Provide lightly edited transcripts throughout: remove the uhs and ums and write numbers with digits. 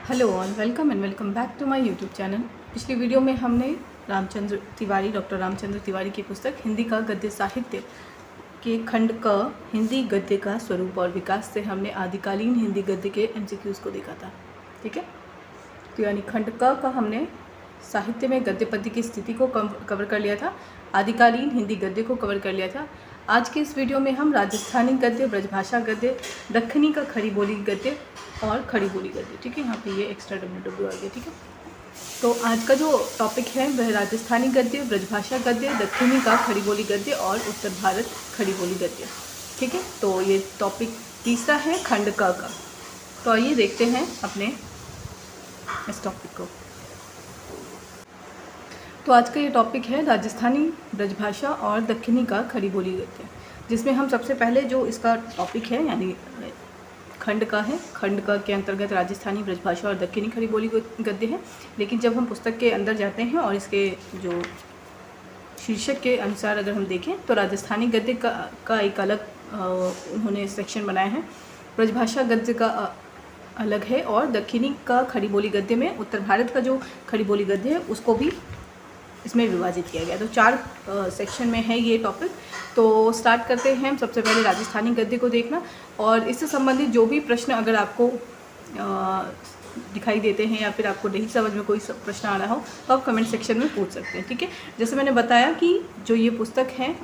Hello all, welcome and welcome back to my YouTube channel. पिछली video में हमने doctor Ramchandra Tiwari की पुस्तक हिंदी का गद्य साहित्य के खंड क हिंदी गद्य का स्वरूप और विकास से हमने आदिकालीन हिंदी गद्य के एमसीक्यूज़ को देखा था। ठीक है, तो यानी खंड क का हमने साहित्य में गद्य पद्य की स्थिति को कवर कर लिया था, आदिकालीन हिंदी गद्य को कवर कर लिया था। आज के इस वीडियो में हम राजस्थानी गद्य, ब्रजभाषा गद्य, दक्खनी का खड़ी बोली गद्य और खड़ी बोली गद्य, ठीक है, यहाँ पे ये एक्स्ट्रा डब्ल्यू आ गया। ठीक है, तो आज का जो टॉपिक है वह राजस्थानी गद्य, ब्रजभाषा गद्य, दक्खनी का खड़ी बोली गद्य और उत्तर भारत खड़ी बोली गद्य। ठीक है, तो ये टॉपिक तीसरा है खंड क का। तो आइए देखते हैं अपने इस टॉपिक को। तो आज का ये टॉपिक है राजस्थानी, ब्रजभाषा और दक्खनी का खड़ी बोली गद्य, जिसमें हम सबसे पहले जो इसका टॉपिक है यानी खंड का है, खंड का के अंतर्गत राजस्थानी, ब्रजभाषा और दक्खनी खड़ी बोली गद्य है। लेकिन जब हम पुस्तक के अंदर जाते हैं और इसके जो शीर्षक के अनुसार अगर हम देखें तो राजस्थानी गद्य का एक अलग उन्होंने सेक्शन बनाया है, ब्रजभाषा गद्य का अलग है और दक्खनी का खड़ी बोली गद्य में उत्तर भारत का जो खड़ी बोली गद्य है उसको भी इसमें विभाजित किया गया। तो 4 सेक्शन में है ये टॉपिक। तो स्टार्ट करते हैं। सबसे पहले राजस्थानी गद्य को देखना, और इससे संबंधित जो भी प्रश्न अगर आपको दिखाई देते हैं या फिर आपको नहीं समझ में कोई प्रश्न आ रहा हो तो आप कमेंट सेक्शन में पूछ सकते हैं। ठीक है, जैसे मैंने बताया कि जो ये पुस्तक है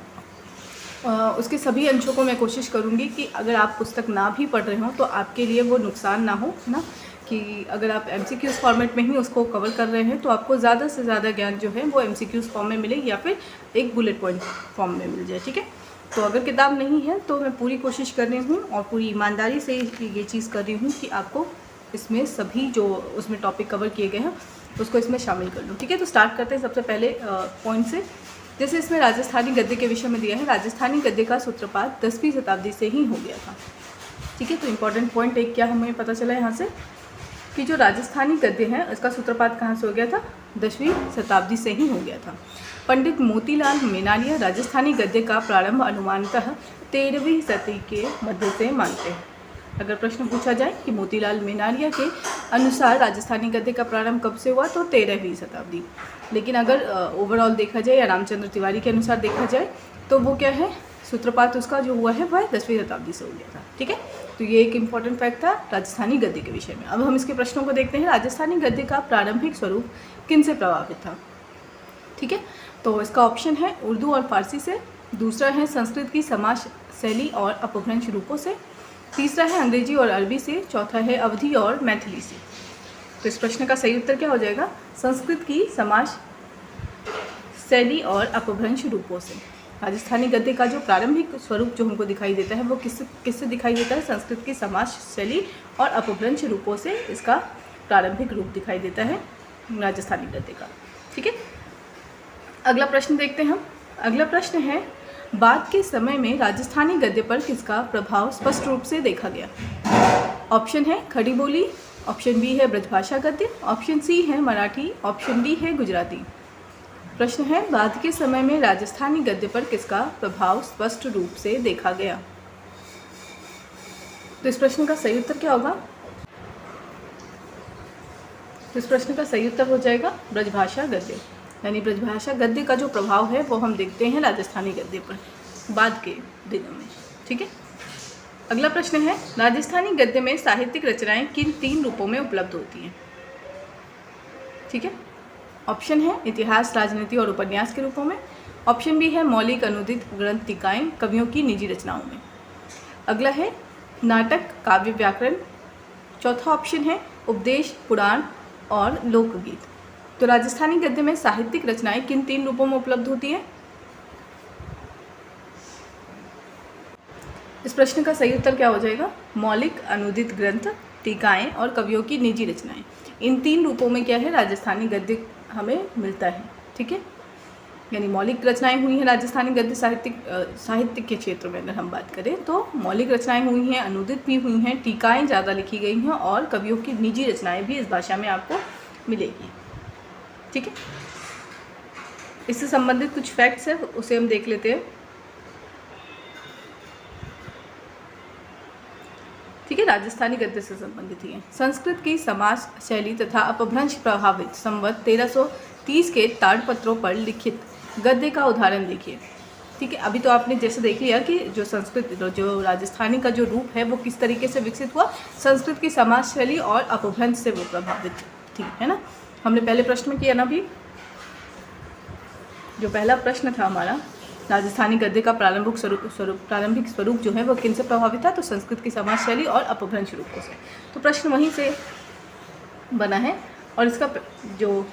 उसके सभी अंशों को मैं कोशिश करूँगी कि अगर आप पुस्तक ना भी पढ़ रहे हो तो आपके लिए वो नुकसान ना हो, है ना, कि अगर आप एमसीक्यूज़ फॉर्मेट में ही उसको कवर कर रहे हैं तो आपको ज़्यादा से ज़्यादा ज्ञान जो है वो एमसीक्यूज़ फॉर्म में मिले या फिर एक बुलेट पॉइंट फॉर्म में मिल जाए। ठीक है, तो अगर किताब नहीं है तो मैं पूरी कोशिश कर रही हूँ और पूरी ईमानदारी से ये चीज़ कर रही हूँ कि आपको इसमें सभी जो उसमें टॉपिक कवर किए गए हैं उसको इसमें शामिल कर लूँ। ठीक है, तो स्टार्ट करते हैं सबसे पहले पॉइंट से। जैसे इसमें राजस्थानी गद्य के विषय में दिया है, राजस्थानी गद्य का सूत्रपात 10वीं शताब्दी से ही हो गया था। ठीक है, तो इम्पॉर्टेंट पॉइंट एक क्या हमें पता चला यहाँ से कि जो राजस्थानी गद्य है उसका सूत्रपात कहाँ से हो गया था, 10वीं शताब्दी से ही हो गया था। पंडित मोतीलाल मेनालिया राजस्थानी गद्य का प्रारंभ अनुमानतः 13वीं सदी के मध्य से मानते हैं। अगर प्रश्न पूछा जाए कि मोतीलाल मेनालिया के अनुसार राजस्थानी गद्य का प्रारंभ कब से हुआ तो 13वीं शताब्दी। लेकिन अगर ओवरऑल देखा जाए या रामचंद्र तिवारी के अनुसार देखा जाए तो वो क्या है, सूत्रपात उसका जो हुआ है वह 10वीं शताब्दी से हो गया था। ठीक है, तो ये एक इम्पॉर्टेंट फैक्ट था राजस्थानी गद्य के विषय में। अब हम इसके प्रश्नों को देखते हैं। राजस्थानी गद्य का प्रारंभिक स्वरूप किन से प्रभावित था? ठीक है, तो इसका ऑप्शन है उर्दू और फारसी से, दूसरा है संस्कृत की समाज शैली और अपभ्रंश रूपों से, तीसरा है अंग्रेजी और अरबी से, चौथा है अवधी और मैथिली से। तो इस प्रश्न का सही उत्तर क्या हो जाएगा? संस्कृत की समाज शैली और अपभ्रंश रूपों से। राजस्थानी गद्य का जो प्रारंभिक स्वरूप जो हमको दिखाई देता है वो किससे दिखाई देता है? संस्कृत की समाज शैली और अपभ्रंश रूपों से इसका प्रारंभिक रूप दिखाई देता है राजस्थानी गद्य का। ठीक है, अगला प्रश्न देखते हैं हम। अगला प्रश्न है, बाद के समय में राजस्थानी गद्य पर किसका प्रभाव स्पष्ट रूप से देखा गया? ऑप्शन है खड़ी बोली, ऑप्शन बी है ब्रजभाषा गद्य, ऑप्शन सी है मराठी, ऑप्शन डी है गुजराती। प्रश्न है, बाद के समय में राजस्थानी गद्य पर किसका प्रभाव स्पष्ट रूप से देखा गया? तो इस प्रश्न का सही उत्तर क्या होगा? तो इस प्रश्न का सही उत्तर हो जाएगा ब्रजभाषा गद्य। यानी ब्रजभाषा गद्य का जो प्रभाव है वो हम देखते हैं राजस्थानी गद्य पर बाद के दिनों में। ठीक है, अगला प्रश्न है, राजस्थानी गद्य में साहित्यिक रचनाएं किन 3 रूपों में उपलब्ध होती हैं? ठीक है, ऑप्शन है इतिहास, राजनीति और उपन्यास के रूपों में, ऑप्शन बी है मौलिक अनुदित ग्रंथ टीकाएं कवियों की निजी रचनाओं में, अगला है नाटक, काव्य, व्याकरण, चौथा ऑप्शन है उपदेश, पुराण और लोकगीत। तो राजस्थानी गद्य में साहित्यिक रचनाएं किन 3 रूपों में उपलब्ध होती हैं? इस प्रश्न का सही उत्तर क्या हो जाएगा? मौलिक अनुदित ग्रंथ, टीकाएं और कवियों की निजी रचनाएं। इन 3 रूपों में क्या है, राजस्थानी गद्य हमें मिलता है। ठीक है, यानी मौलिक रचनाएं हुई हैं राजस्थानी गद्य साहित्य के क्षेत्र में अगर हम बात करें तो मौलिक रचनाएं हुई हैं, अनुदित भी हुई हैं, टीकाएं ज़्यादा लिखी गई हैं और कवियों की निजी रचनाएं भी इस भाषा में आपको मिलेगी। ठीक है, इससे संबंधित कुछ फैक्ट्स है उसे हम देख लेते हैं। ठीक है, राजस्थानी गद्य से संबंधित ही है। संस्कृत की समाज शैली तथा अपभ्रंश प्रभावित संवत 1330 के ताड़पत्रों पर लिखित गद्य का उदाहरण देखिए। ठीक है, अभी तो आपने जैसे देख लिया कि जो संस्कृत जो राजस्थानी का जो रूप है वो किस तरीके से विकसित हुआ, संस्कृत की समाज शैली और अपभ्रंश से वो प्रभावित थी, है ना। हमने पहले प्रश्न में किया ना, भी जो पहला प्रश्न था हमारा, राजस्थानी गद्य का प्रारंभिक स्वरूप जो है वो किन से प्रभावित था, तो संस्कृत की समाज शैली और अपभ्रंश रूपों से। तो प्रश्न वहीं से बना है और इसका जो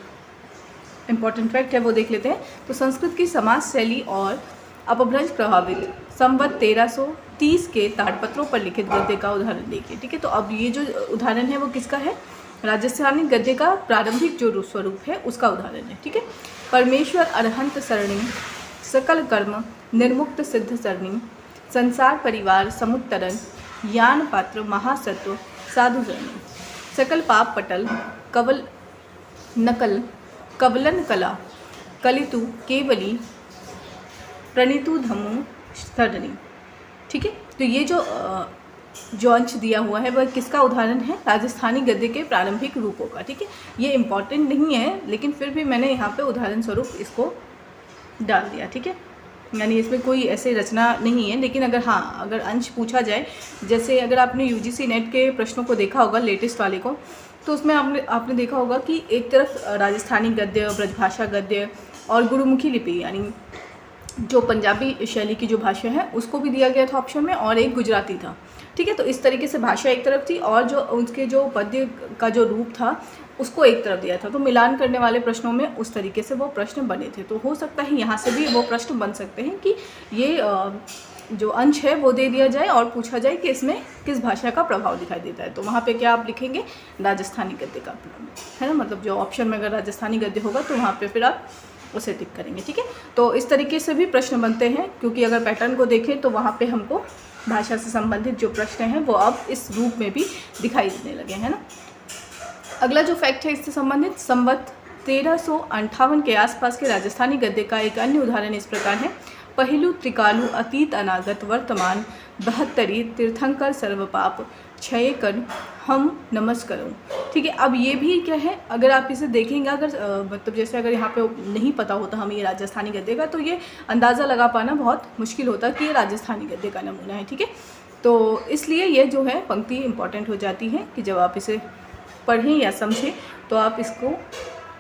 इम्पोर्टेंट फैक्ट है वो देख लेते हैं। तो संस्कृत की समाज शैली और अपभ्रंश प्रभावित संवत 1330 के ताड़पत्रों पर लिखित गद्य का उदाहरण देखिए। ठीक है, तो अब ये जो उदाहरण है वो किसका है, राजस्थानी गद्य का प्रारंभिक जो स्वरूप है उसका उदाहरण है। ठीक है, परमेश्वर अरहंत सरणी, सकल कर्म निर्मुक्त सिद्ध सरणी, संसार परिवार समुत्तरण, ज्ञान पात्र महासत्व साधु सरणी, सकल पाप पटल कवल नकल कवलन कला कलितु केवली प्रणीतु धमु सरणी। ठीक है, तो ये जो अंश दिया हुआ है वह किसका उदाहरण है, राजस्थानी गद्य के प्रारंभिक रूपों का। ठीक है, ये इम्पॉर्टेंट नहीं है लेकिन फिर भी मैंने यहाँ पे उदाहरण स्वरूप इसको डाल दिया। ठीक है, यानी इसमें कोई ऐसे रचना नहीं है, लेकिन अगर अंश पूछा जाए, जैसे अगर आपने UGC नेट के प्रश्नों को देखा होगा लेटेस्ट वाले को, तो उसमें आपने देखा होगा कि एक तरफ राजस्थानी गद्य, ब्रजभाषा गद्य और गुरुमुखी लिपि यानी जो पंजाबी शैली की जो भाषा है उसको भी दिया गया था ऑप्शन में, और एक गुजराती था। ठीक है, तो इस तरीके से भाषा एक तरफ थी और जो उसके जो पद्य का जो रूप था उसको एक तरफ दिया था। तो मिलान करने वाले प्रश्नों में उस तरीके से वो प्रश्न बने थे। तो हो सकता है यहाँ से भी वो प्रश्न बन सकते हैं कि ये जो अंश है वो दे दिया जाए और पूछा जाए कि इसमें किस भाषा का प्रभाव दिखाई देता है। तो वहाँ पे क्या आप लिखेंगे, राजस्थानी गद्य का, है ना। मतलब जो ऑप्शन में अगर राजस्थानी गद्य होगा तो वहाँ पे फिर आप उसे टिक करेंगे। ठीक है, तो इस तरीके से भी प्रश्न बनते हैं, क्योंकि अगर पैटर्न को देखें तो वहाँ पे हमको भाषा से संबंधित जो प्रश्न हैं वो अब इस रूप में भी दिखाई देने लगे, है ना। अगला जो फैक्ट है इससे संबंधित, संवत 1358 के आसपास के राजस्थानी गद्य का एक अन्य उदाहरण इस प्रकार है। पहिलु त्रिकालु अतीत अनागत वर्तमान 72 तीर्थंकर सर्वपाप क्षय कर हम नमस्करों। ठीक है, अब ये भी क्या है, अगर आप इसे देखेंगे, अगर मतलब जैसे अगर यहाँ पे नहीं पता होता हमें ये राजस्थानी गद्य का, तो ये अंदाज़ा लगा पाना बहुत मुश्किल होता कि ये राजस्थानी गद्य का नमूना है। ठीक है, तो इसलिए ये जो है पंक्ति इंपॉर्टेंट हो जाती है कि जब आप इसे पढ़ें या समझें तो आप इसको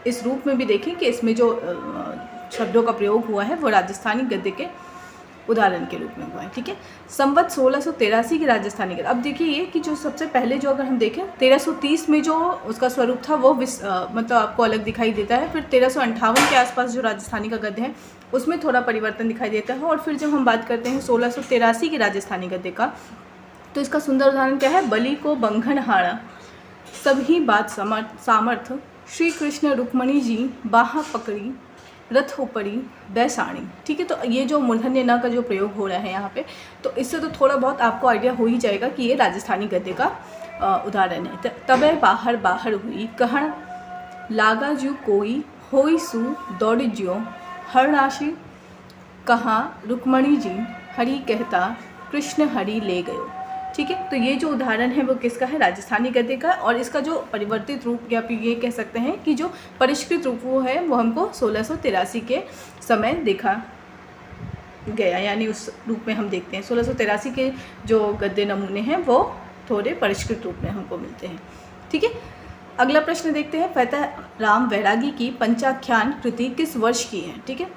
इस रूप में भी देखें कि इसमें जो शब्दों का प्रयोग हुआ है वो राजस्थानी गद्य के उदाहरण के रूप में हुआ है। ठीक है, संवत 1683 की राजस्थानी गद्य। अब देखिए ये कि जो सबसे पहले जो अगर हम देखें 1330 में जो उसका स्वरूप था वो मतलब आपको अलग दिखाई देता है। फिर 1358 के आसपास जो राजस्थानी का गद्य है उसमें थोड़ा परिवर्तन दिखाई देता है। और फिर जब हम बात करते हैं 1683 की राजस्थानी गद्य का, तो इसका सुंदर उदाहरण क्या है, बलि को बंघन हाड़ा सभी बात सामर्थ, श्री कृष्ण रुक्मणी जी बाहा पकड़ी रथ ऊपरी बैसाणी। ठीक है, तो ये जो मूर्धन्य न का जो प्रयोग हो रहा है यहाँ पे, तो इससे तो थोड़ा बहुत आपको आइडिया हो ही जाएगा कि ये राजस्थानी गद्य का उदाहरण है। तबे बाहर बाहर हुई कहण लागा जू कोई होई सु दौड़ ज्यो हर राशि कहाँ रुक्मणी जी हरि कहता कृष्ण हरि ले गयो। ठीक है, तो ये जो उदाहरण है वो किसका है, राजस्थानी गद्य का। और इसका जो परिवर्तित रूप या फिर ये कह सकते हैं कि जो परिष्कृत रूप वो है वो हमको 1683 के समय देखा गया, यानी उस रूप में हम देखते हैं। 1683 के जो गद्य नमूने हैं वो थोड़े परिष्कृत रूप में हमको मिलते हैं। ठीक है, अगला प्रश्न देखते हैं, फतेह राम वैरागी की पंचाख्यान कृति किस वर्ष की है। ठीक है,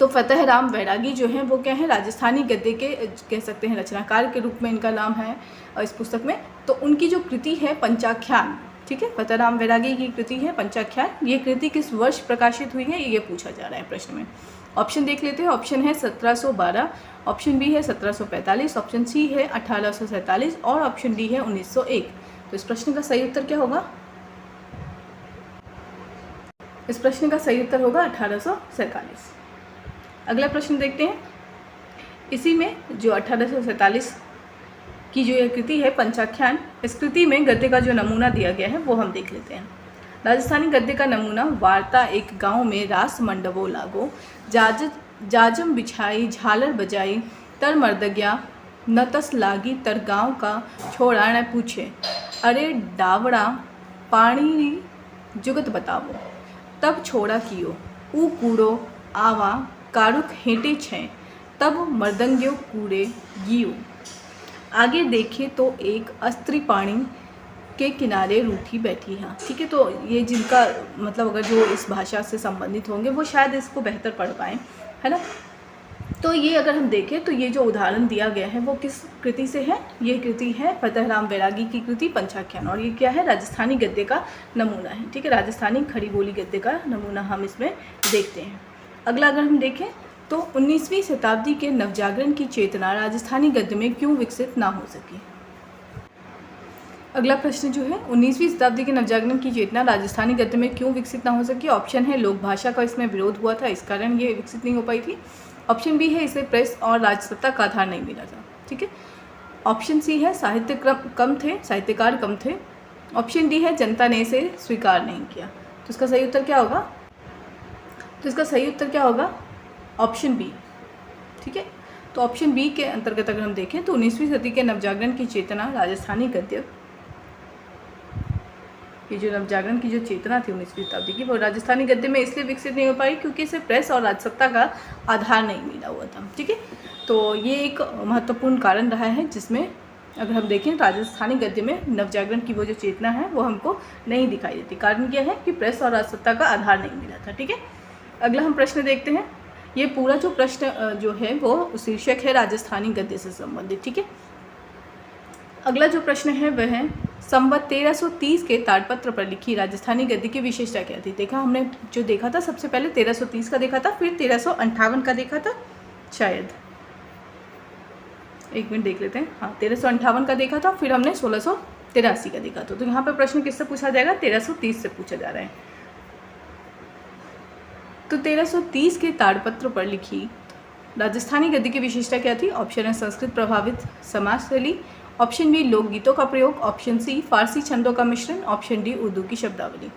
तो फतेह राम वैरागी जो हैं वो क्या है, राजस्थानी गद्य के कह सकते हैं रचनाकार के रूप में इनका नाम है इस पुस्तक में। तो उनकी जो कृति है पंचाख्यान, ठीक है, फतेह राम वैरागी की कृति है पंचाख्यान। ये कृति किस वर्ष प्रकाशित हुई है ये पूछा जा रहा है प्रश्न में। ऑप्शन देख लेते हैं, ऑप्शन है 1712, ऑप्शन बी है 1745, ऑप्शन सी है 1847 और ऑप्शन डी है 1901। तो इस प्रश्न का सही उत्तर क्या होगा, इस प्रश्न का सही उत्तर होगा 1847। अगला प्रश्न देखते हैं, इसी में जो 1847 की जो ये कृति है पंचाख्यान, इस कृति में गद्य का जो नमूना दिया गया है वो हम देख लेते हैं। राजस्थानी गद्य का नमूना, वार्ता एक गांव में रास मंडवो लागो, जाजम बिछाई झालर बजाई तर मर्दग्या न तस लागी तर गाँव का छोड़ा न पूछे, अरे डावड़ा पाणी जुगत बतावो, तब छोड़ा कियो ऊ कूड़ो आवा कारुक हेटे छे, तब मर्दंग्यो कूड़े गियो। आगे देखे तो एक अस्त्री पानी के किनारे रूठी बैठी है। ठीक है, तो ये जिनका मतलब अगर जो इस भाषा से संबंधित होंगे वो शायद इसको बेहतर पढ़ पाएँ, है ना। तो ये अगर हम देखें तो ये जो उदाहरण दिया गया है वो किस कृति से है? ये कृति है फतेहराम बैरागी की कृति पंचाख्यान, और ये क्या है? राजस्थानी गद्य का नमूना है। ठीक है, राजस्थानी खड़ी बोली गद्य का नमूना हम इसमें देखते हैं। अगला अगर हम देखें तो 19वीं शताब्दी के नवजागरण की चेतना राजस्थानी गद्य में क्यों विकसित ना हो सकी? अगला प्रश्न जो है 19वीं शताब्दी के नवजागरण की चेतना राजस्थानी गद्य में क्यों विकसित ना हो सकी? ऑप्शन है लोक भाषा का इसमें विरोध हुआ था, इस कारण ये विकसित नहीं हो पाई थी। ऑप्शन बी है इसे प्रेस और राजसत्ता का आधार नहीं मिला था। ठीक है, ऑप्शन सी है साहित्य कम थे, साहित्यकार कम थे। ऑप्शन डी है जनता ने इसे स्वीकार नहीं किया। तो इसका सही उत्तर क्या होगा? Option B. ठीक है, तो ऑप्शन बी के अंतर्गत अगर हम देखें तो 19वीं सदी के नवजागरण की चेतना राजस्थानी गद्य, ये जो नवजागरण की जो चेतना थी 19वीं शताब्दी की, वो राजस्थानी गद्य में इसलिए विकसित नहीं हो पाई क्योंकि इसे प्रेस और राजसत्ता का आधार नहीं मिला हुआ था। ठीक है, तो ये एक महत्वपूर्ण कारण रहा है जिसमें अगर हम देखें राजस्थानी गद्य में नवजागरण की वो जो चेतना है वो हमको नहीं दिखाई देती। कारण क्या है कि प्रेस और राजसत्ता का आधार नहीं मिला था। ठीक है, अगला हम प्रश्न देखते हैं। ये पूरा जो प्रश्न जो है वो शीर्षक है राजस्थानी गद्य से संबंधित। ठीक है, अगला जो प्रश्न है वह है संवत 1330 के ताड़पत्र पर लिखी राजस्थानी गद्य की विशेषता क्या थी? देखा हमने जो देखा था सबसे पहले 1330 का देखा था, फिर 1358 का देखा था, शायद एक मिनट देख लेते हैं। हाँ, 1358 का देखा था, फिर हमने 1683 का देखा था। तो यहाँ पर प्रश्न किससे पूछा जाएगा? 1330 से पूछा जा रहा है। तो 1330 के ताड़पत्र पर लिखी राजस्थानी गद्य की विशेषता क्या थी? ऑप्शन है संस्कृत प्रभावित समाज शैली, ऑप्शन बी लोकगीतों का प्रयोग, ऑप्शन सी फारसी छंदों का मिश्रण, ऑप्शन डी उर्दू की शब्दावली।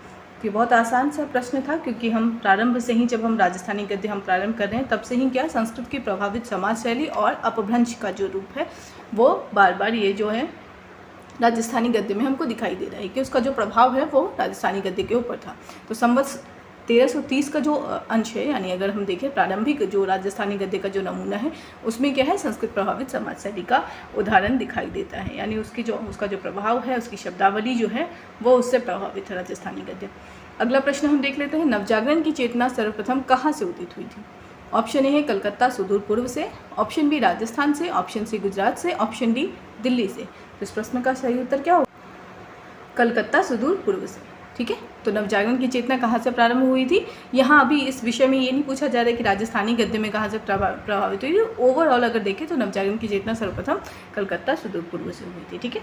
ये बहुत आसान सा प्रश्न था क्योंकि हम प्रारंभ से ही, जब हम राजस्थानी गद्य हम प्रारंभ कर रहे हैं तब से ही क्या संस्कृत की प्रभावित समाज शैली और अपभ्रंश का जो रूप है वो बार बार ये जो है राजस्थानी गद्य में हमको दिखाई दे रहा है कि उसका जो प्रभाव है वो राजस्थानी गद्य के ऊपर था। तो संवत 1330 का जो अंश है, यानी अगर हम देखें प्रारंभिक जो राजस्थानी गद्य का जो नमूना है उसमें क्या है संस्कृत प्रभावित समाज शैली का उदाहरण दिखाई देता है, यानी उसका जो प्रभाव है, उसकी शब्दावली जो है वो उससे प्रभावित है राजस्थानी गद्य। अगला प्रश्न हम देख लेते हैं। नवजागरण की चेतना सर्वप्रथम कहाँ से उदित हुई थी? ऑप्शन ए है कलकत्ता सुदूर पूर्व से, ऑप्शन बी राजस्थान से, ऑप्शन सी गुजरात से, ऑप्शन डी दिल्ली से। तो इस प्रश्न का सही उत्तर क्या होगा? कलकत्ता सुदूर पूर्व से। ठीक है, तो नवजागरण की चेतना कहाँ से प्रारंभ हुई थी? यहाँ अभी इस विषय में ये नहीं पूछा जा रहा है कि राजस्थानी गद्य में कहाँ से प्रभावित हुई थी। ओवरऑल अगर देखें तो नवजागरण की चेतना सर्वप्रथम कलकत्ता सुदूर पूर्व से हुई थी। ठीक है,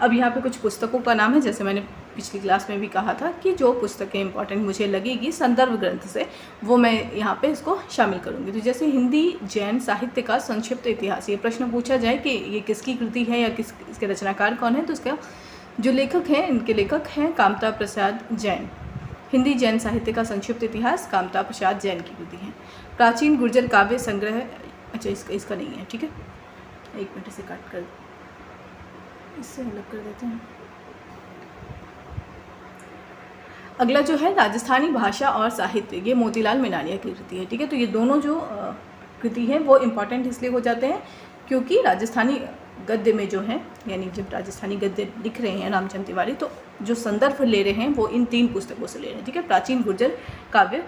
अब यहाँ पे कुछ पुस्तकों का नाम है, जैसे मैंने पिछली क्लास में भी कहा था कि जो पुस्तकें इंपॉर्टेंट मुझे लगेगी संदर्भ ग्रंथ से वो मैं यहाँ पे इसको शामिल करूँगी। तो जैसे हिंदी जैन साहित्य का संक्षिप्त इतिहास, ये प्रश्न पूछा जाए कि ये किसकी कृति है या इसके रचनाकार कौन है, तो इसका जो लेखक हैं, इनके लेखक हैं कामता प्रसाद जैन। हिंदी जैन साहित्य का संक्षिप्त इतिहास कामता प्रसाद जैन की कृति है। प्राचीन गुर्जर काव्य संग्रह, अच्छा इसका नहीं है। ठीक है, एक मिनट से काट कर इससे अलग कर देते हैं। अगला जो है राजस्थानी भाषा और साहित्य, ये मोतीलाल मिनानिया की कृति है। ठीक है, तो ये दोनों जो कृति हैं वो इम्पॉर्टेंट इसलिए हो जाते हैं क्योंकि राजस्थानी गद्य में जो है, यानी जब राजस्थानी गद्य लिख रहे हैं रामचंद्र तिवारी, तो जो संदर्भ ले रहे हैं वो इन 3 पुस्तकों से ले रहे हैं। ठीक है, प्राचीन गुर्जर काव्य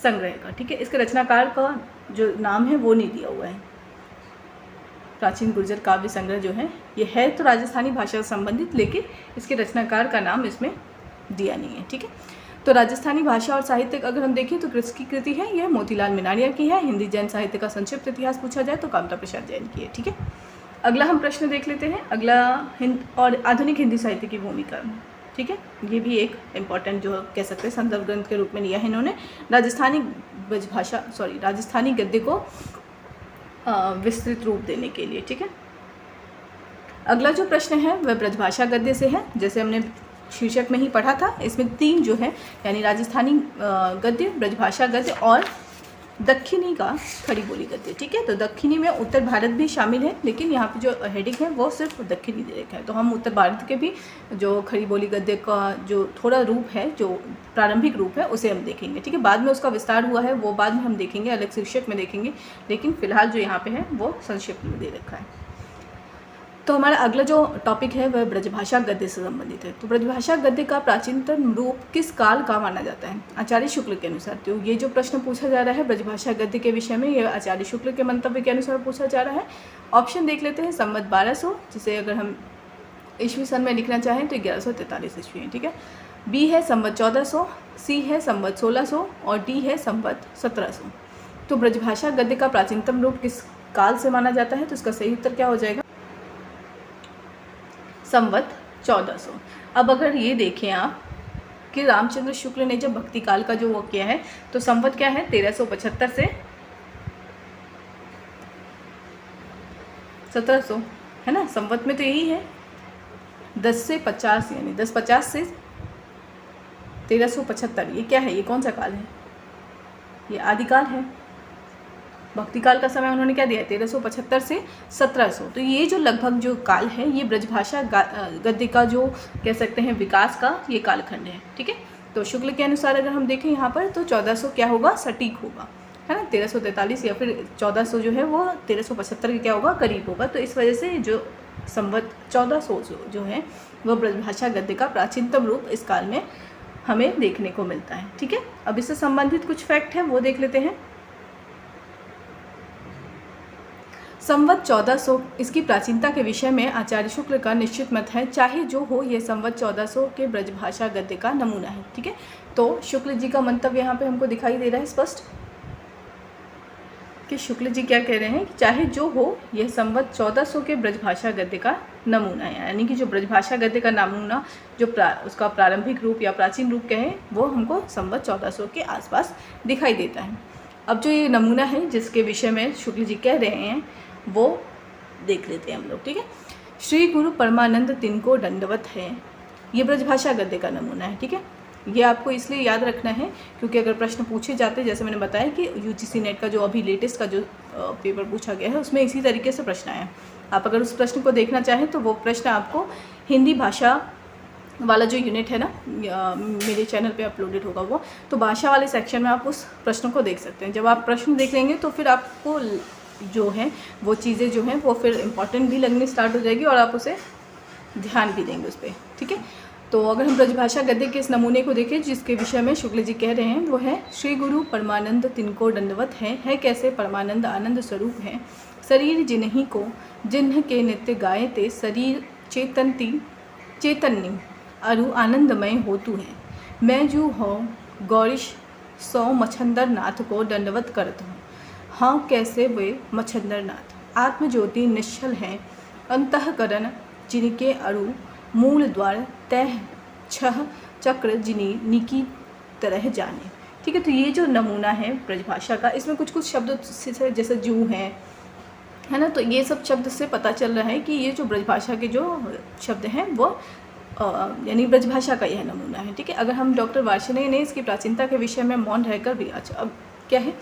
संग्रह का। ठीक है, इसके रचनाकार का जो नाम है वो नहीं दिया हुआ है। प्राचीन गुर्जर काव्य संग्रह जो है ये है तो राजस्थानी भाषा से संबंधित, लेकिन इसके रचनाकार का नाम इसमें दिया नहीं है। ठीक है, तो राजस्थानी भाषा और साहित्य अगर हम देखें तो किसकी कृति है? यह मोतीलाल मिनानिया की है। हिंदी जैन साहित्य का संक्षिप्त इतिहास पूछा जाए तो कामता प्रसाद जैन की है। ठीक है, अगला हम प्रश्न देख लेते हैं। अगला और आधुनिक हिंदी साहित्य की भूमिका। ठीक है, ये भी एक इम्पॉर्टेंट जो कह सकते हैं संदर्भ ग्रंथ के रूप में लिया है इन्होंने राजस्थानी गद्य को विस्तृत रूप देने के लिए। ठीक है, अगला जो प्रश्न है वह ब्रजभाषा गद्य से है। जैसे हमने शीर्षक में ही पढ़ा था, इसमें 3 जो है यानी राजस्थानी गद्य, ब्रजभाषा गद्य और दक्षिणी का खड़ी बोली गद्य, ठीक है। तो दक्षिणी में उत्तर भारत भी शामिल है, लेकिन यहाँ पे जो हेडिंग है वो सिर्फ दक्षिणी दे रखा है। तो हम उत्तर भारत के भी जो खड़ी बोली गद्य का जो थोड़ा रूप है, जो प्रारंभिक रूप है, उसे हम देखेंगे, ठीक है। बाद में उसका विस्तार हुआ है, वो बाद में हम देखेंगे, अलग शीर्षक में देखेंगे, लेकिन फिलहाल जो यहाँ पे है वो संक्षिप्त में दे रखा है। तो हमारा अगला जो टॉपिक है वह ब्रजभाषा गद्य से संबंधित है। तो ब्रजभाषा गद्य का प्राचीनतम रूप किस काल का माना जाता है? आचार्य शुक्ल के अनुसार। तो ये जो प्रश्न पूछा जा रहा है ब्रजभाषा गद्य के विषय में, ये आचार्य शुक्ल के मंतव्य के अनुसार पूछा जा रहा है। ऑप्शन देख लेते हैं। संवत 1200, जिसे अगर हम ईस्वी सन में लिखना चाहें तो 1143 ईस्वी है, ठीक है। बी है संवत 1400, सी है संवत 1600 और डी है संवत 1700। तो ब्रजभाषा गद्य का प्राचीनतम रूप किस काल से माना जाता है? तो इसका सही उत्तर क्या हो जाएगा? संवत 1400। अब अगर ये देखें आप कि रामचंद्र शुक्ल ने जब भक्ति काल का जो वो किया है, तो संवत क्या है? 1375 से 1700, है ना। संवत में तो यही है 10 से 50, यानी 1050 से 1375। ये क्या है? ये कौन सा काल है? ये आदिकाल है। भक्ति काल का समय उन्होंने क्या दिया है? 1375 से 1700। तो ये जो लगभग जो काल है, ये ब्रजभाषा गद्य का जो कह सकते हैं विकास का ये कालखंड है, ठीक है। तो शुक्ल के अनुसार अगर हम देखें यहाँ पर, तो 1400 क्या होगा? सटीक होगा, है ना। 1343 या फिर 1400 जो है वो 1375 के क्या होगा? करीब होगा। तो इस वजह से जो संवत 1400 जो है वह ब्रजभाषा गद्य का प्राचीनतम रूप इस काल में हमें देखने को मिलता है, ठीक है। अब इससे संबंधित कुछ फैक्ट है वो देख लेते हैं। संवत 1400, इसकी प्राचीनता के विषय में आचार्य शुक्ल का निश्चित मत है, चाहे जो हो यह संवत 1400 के ब्रजभाषा गद्य का नमूना है, ठीक है। तो शुक्ल जी का मंतव्य यहाँ पे हमको दिखाई दे रहा है स्पष्ट कि शुक्ल जी क्या कह रहे हैं कि चाहे जो हो यह संवत 1400 के ब्रजभाषा गद्य का नमूना है, यानी कि जो ब्रजभाषा गद्य का नमूना जो उसका प्रारंभिक रूप या प्राचीन रूप कहें, वो हमको संवत 1400 के आसपास दिखाई देता है। अब जो ये नमूना है जिसके विषय में शुक्ल जी कह रहे हैं वो देख लेते हैं हम लोग, ठीक है। श्री गुरु परमानंद तिनको दंडवत है, ये ब्रजभाषा गद्य का नमूना है, ठीक है। ये आपको इसलिए याद रखना है क्योंकि अगर प्रश्न पूछे जाते, जैसे मैंने बताया कि यूजीसी नेट का जो अभी लेटेस्ट का जो पेपर पूछा गया है उसमें इसी तरीके से प्रश्न आया। आप अगर उस प्रश्न को देखना चाहें तो वो प्रश्न आपको हिंदी भाषा वाला जो यूनिट है ना, मेरे चैनल पे अपलोडेड होगा वो, तो भाषा वाले सेक्शन में आप उस प्रश्न को देख सकते हैं। जब आप प्रश्न देख लेंगे तो फिर आपको जो है वो चीज़ें जो हैं वो फिर इम्पॉर्टेंट भी लगनी स्टार्ट हो जाएगी और आप उसे ध्यान भी देंगे उस पर, ठीक है। तो अगर हम ब्रजभाषा गद्य के इस नमूने को देखें जिसके विषय में शुक्ल जी कह रहे हैं, वो है श्री गुरु परमानंद तिनको दंडवत है कैसे परमानंद आनंद स्वरूप है, शरीर जिन्हीं को जिन्ह के नित्य गाए ते, शरीर चेतन्नी अरु आनंदमय होतु है, मैं जू हो गौरीश सौ मच्छंदर नाथ को दंडवत करत हूँ। हाँ कैसे वे मच्छंदर नाथ आत्मज्योति निश्चल हैं, अंतःकरण जिनके अरु मूल द्वार तह छह चक्र जिनी निकी तरह जाने, ठीक है। तो ये जो नमूना है ब्रजभाषा का, इसमें कुछ कुछ शब्द जैसे जू हैं, है ना, तो ये सब शब्द से पता चल रहा है कि ये जो ब्रजभाषा के जो शब्द हैं वो यानी ब्रजभाषा का यह नमूना है, ठीक है। अगर हम डॉक्टर वार्ष्णेय ने इसकी प्राचीनता के विषय में मौन रहकर भी, अच्छा अब क्या है,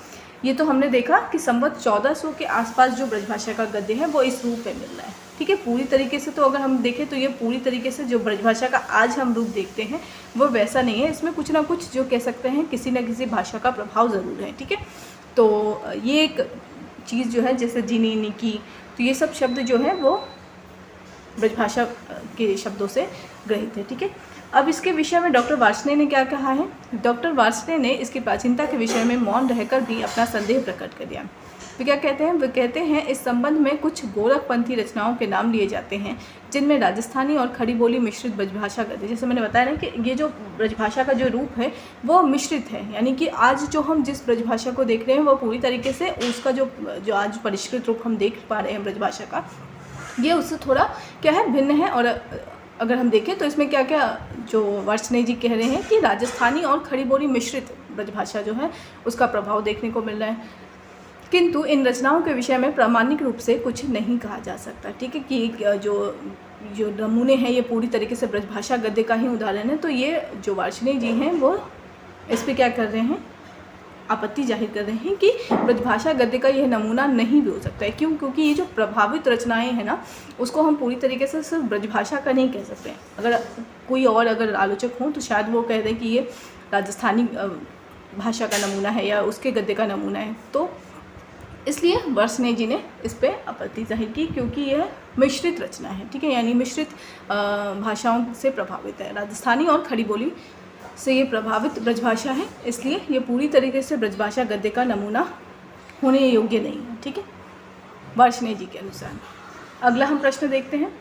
ये तो हमने देखा कि संवत 1400 के आसपास जो ब्रजभाषा का गद्य है वो इस रूप में मिल रहा है, ठीक है। पूरी तरीके से तो अगर हम देखें तो ये पूरी तरीके से जो ब्रजभाषा का आज हम रूप देखते हैं वो वैसा नहीं है, इसमें कुछ ना कुछ जो कह सकते हैं किसी न किसी भाषा का प्रभाव ज़रूर है, ठीक है। तो ये एक चीज़ जो है जैसे जिनी निकी, तो ये सब शब्द जो है वो ब्रजभाषा के शब्दों से ग्रहित है, ठीक है। अब इसके विषय में डॉक्टर वार्ष्णेय ने क्या कहा है? डॉक्टर वार्ष्णेय ने इसकी प्राचीनता के विषय में मौन रहकर भी अपना संदेह प्रकट कर दिया। वे क्या कहते हैं? वे कहते हैं इस संबंध में कुछ गोरखपंथी रचनाओं के नाम लिए जाते हैं जिनमें राजस्थानी और खड़ी बोली मिश्रित ब्रजभाषा गद्य, जैसे मैंने बताया ना कि ये जो ब्रजभाषा का जो रूप है वो मिश्रित है, यानी कि आज जो हम जिस ब्रजभाषा को देख रहे हैं वो पूरी तरीके से उसका जो आज परिष्कृत रूप हम देख पा रहे हैं ब्रजभाषा का, ये उससे थोड़ा क्या है भिन्न है। और अगर हम देखें तो इसमें क्या क्या जो वार्ष्णेय जी कह रहे हैं कि राजस्थानी और खड़ी बोली मिश्रित ब्रजभाषा जो है उसका प्रभाव देखने को मिल रहा है, किंतु इन रचनाओं के विषय में प्रामाणिक रूप से कुछ नहीं कहा जा सकता, ठीक है। कि जो नमूने हैं ये पूरी तरीके से ब्रजभाषा गद्य का ही उदाहरण है। तो ये जो वार्ष्णेय जी हैं वो इस पर क्या कर रहे हैं, आपत्ति जाहिर कर रहे हैं कि ब्रजभाषा गद्य का यह नमूना नहीं भी हो सकता है। क्यों? क्योंकि ये जो प्रभावित रचनाएं हैं ना, उसको हम पूरी तरीके से सिर्फ ब्रजभाषा का नहीं कह सकते हैं। अगर कोई और अगर आलोचक हों तो शायद वो कह दें कि ये राजस्थानी भाषा का नमूना है या उसके गद्य का नमूना है। तो इसलिए वर्ष्णेय जी ने इस पर आपत्ति जाहिर की, क्योंकि यह मिश्रित रचना है, ठीक है, यानी मिश्रित भाषाओं से प्रभावित है। राजस्थानी और खड़ी बोली से ये प्रभावित ब्रजभाषा है, इसलिए ये पूरी तरीके से ब्रजभाषा गद्य का नमूना होने योग्य नहीं है, ठीक है, वर्ष्णेय जी के अनुसार। अगला हम प्रश्न देखते हैं।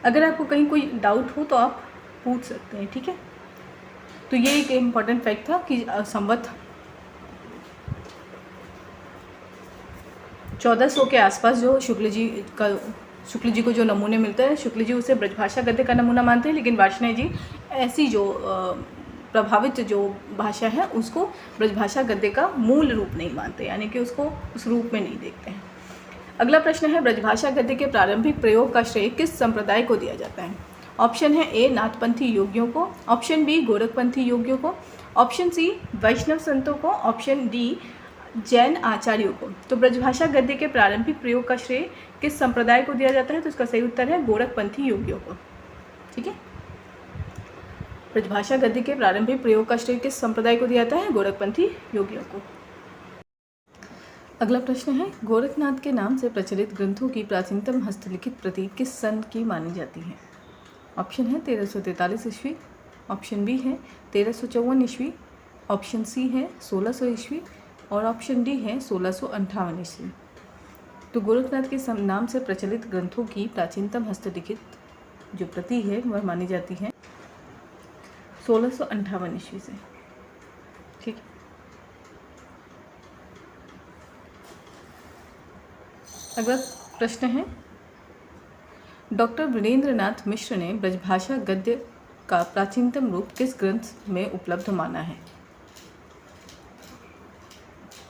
अगर आपको कहीं कोई डाउट हो तो आप पूछ सकते हैं, ठीक है। तो ये एक इम्पॉर्टेंट फैक्ट था कि संवत 1400 के आसपास जो शुक्ल जी को जो नमूने मिलते हैं, शुक्ल जी उसे ब्रजभाषा गद्य का नमूना मानते हैं, लेकिन वर्ष्णेय जी ऐसी जो प्रभावित जो भाषा है उसको ब्रजभाषा गद्य का मूल रूप नहीं मानते, यानी कि उसको उस रूप में नहीं देखते हैं। अगला प्रश्न है, ब्रजभाषा गद्य के प्रारंभिक प्रयोग का श्रेय किस संप्रदाय को दिया जाता है? ऑप्शन है ए नाथपंथी योगियों को, ऑप्शन बी गोरखपंथी योगियों को, ऑप्शन सी वैष्णव संतों को, ऑप्शन डी जैन आचार्यों को। तो ब्रजभाषा गद्य के प्रारंभिक प्रयोग का श्रेय किस संप्रदाय को दिया जाता है? तो इसका सही उत्तर है गोरखपंथी योगियों को, ठीक है। ब्रजभाषा गद्य के प्रारंभिक प्रयोग का श्रेय किस संप्रदाय को दिया जाता है? गोरखपंथी योगियों को। अगला प्रश्न है, गोरखनाथ के नाम से प्रचलित ग्रंथों की प्राचीनतम हस्तलिखित प्रति किस सन की मानी जाती है? ऑप्शन है 1343 ईस्वी, ऑप्शन बी है 1354 ईस्वी, ऑप्शन सी है 1600 ईस्वी और ऑप्शन डी है 1658 ईस्वी। तो गोरखनाथ के नाम से प्रचलित ग्रंथों की प्राचीनतम हस्तलिखित जो प्रति है वह मानी जाती है 1658 ईस्वी से, ठीक है। अगला प्रश्न है, डॉक्टर वीरेंद्रनाथ मिश्र ने ब्रजभाषा गद्य का प्राचीनतम रूप किस ग्रंथ में उपलब्ध माना है?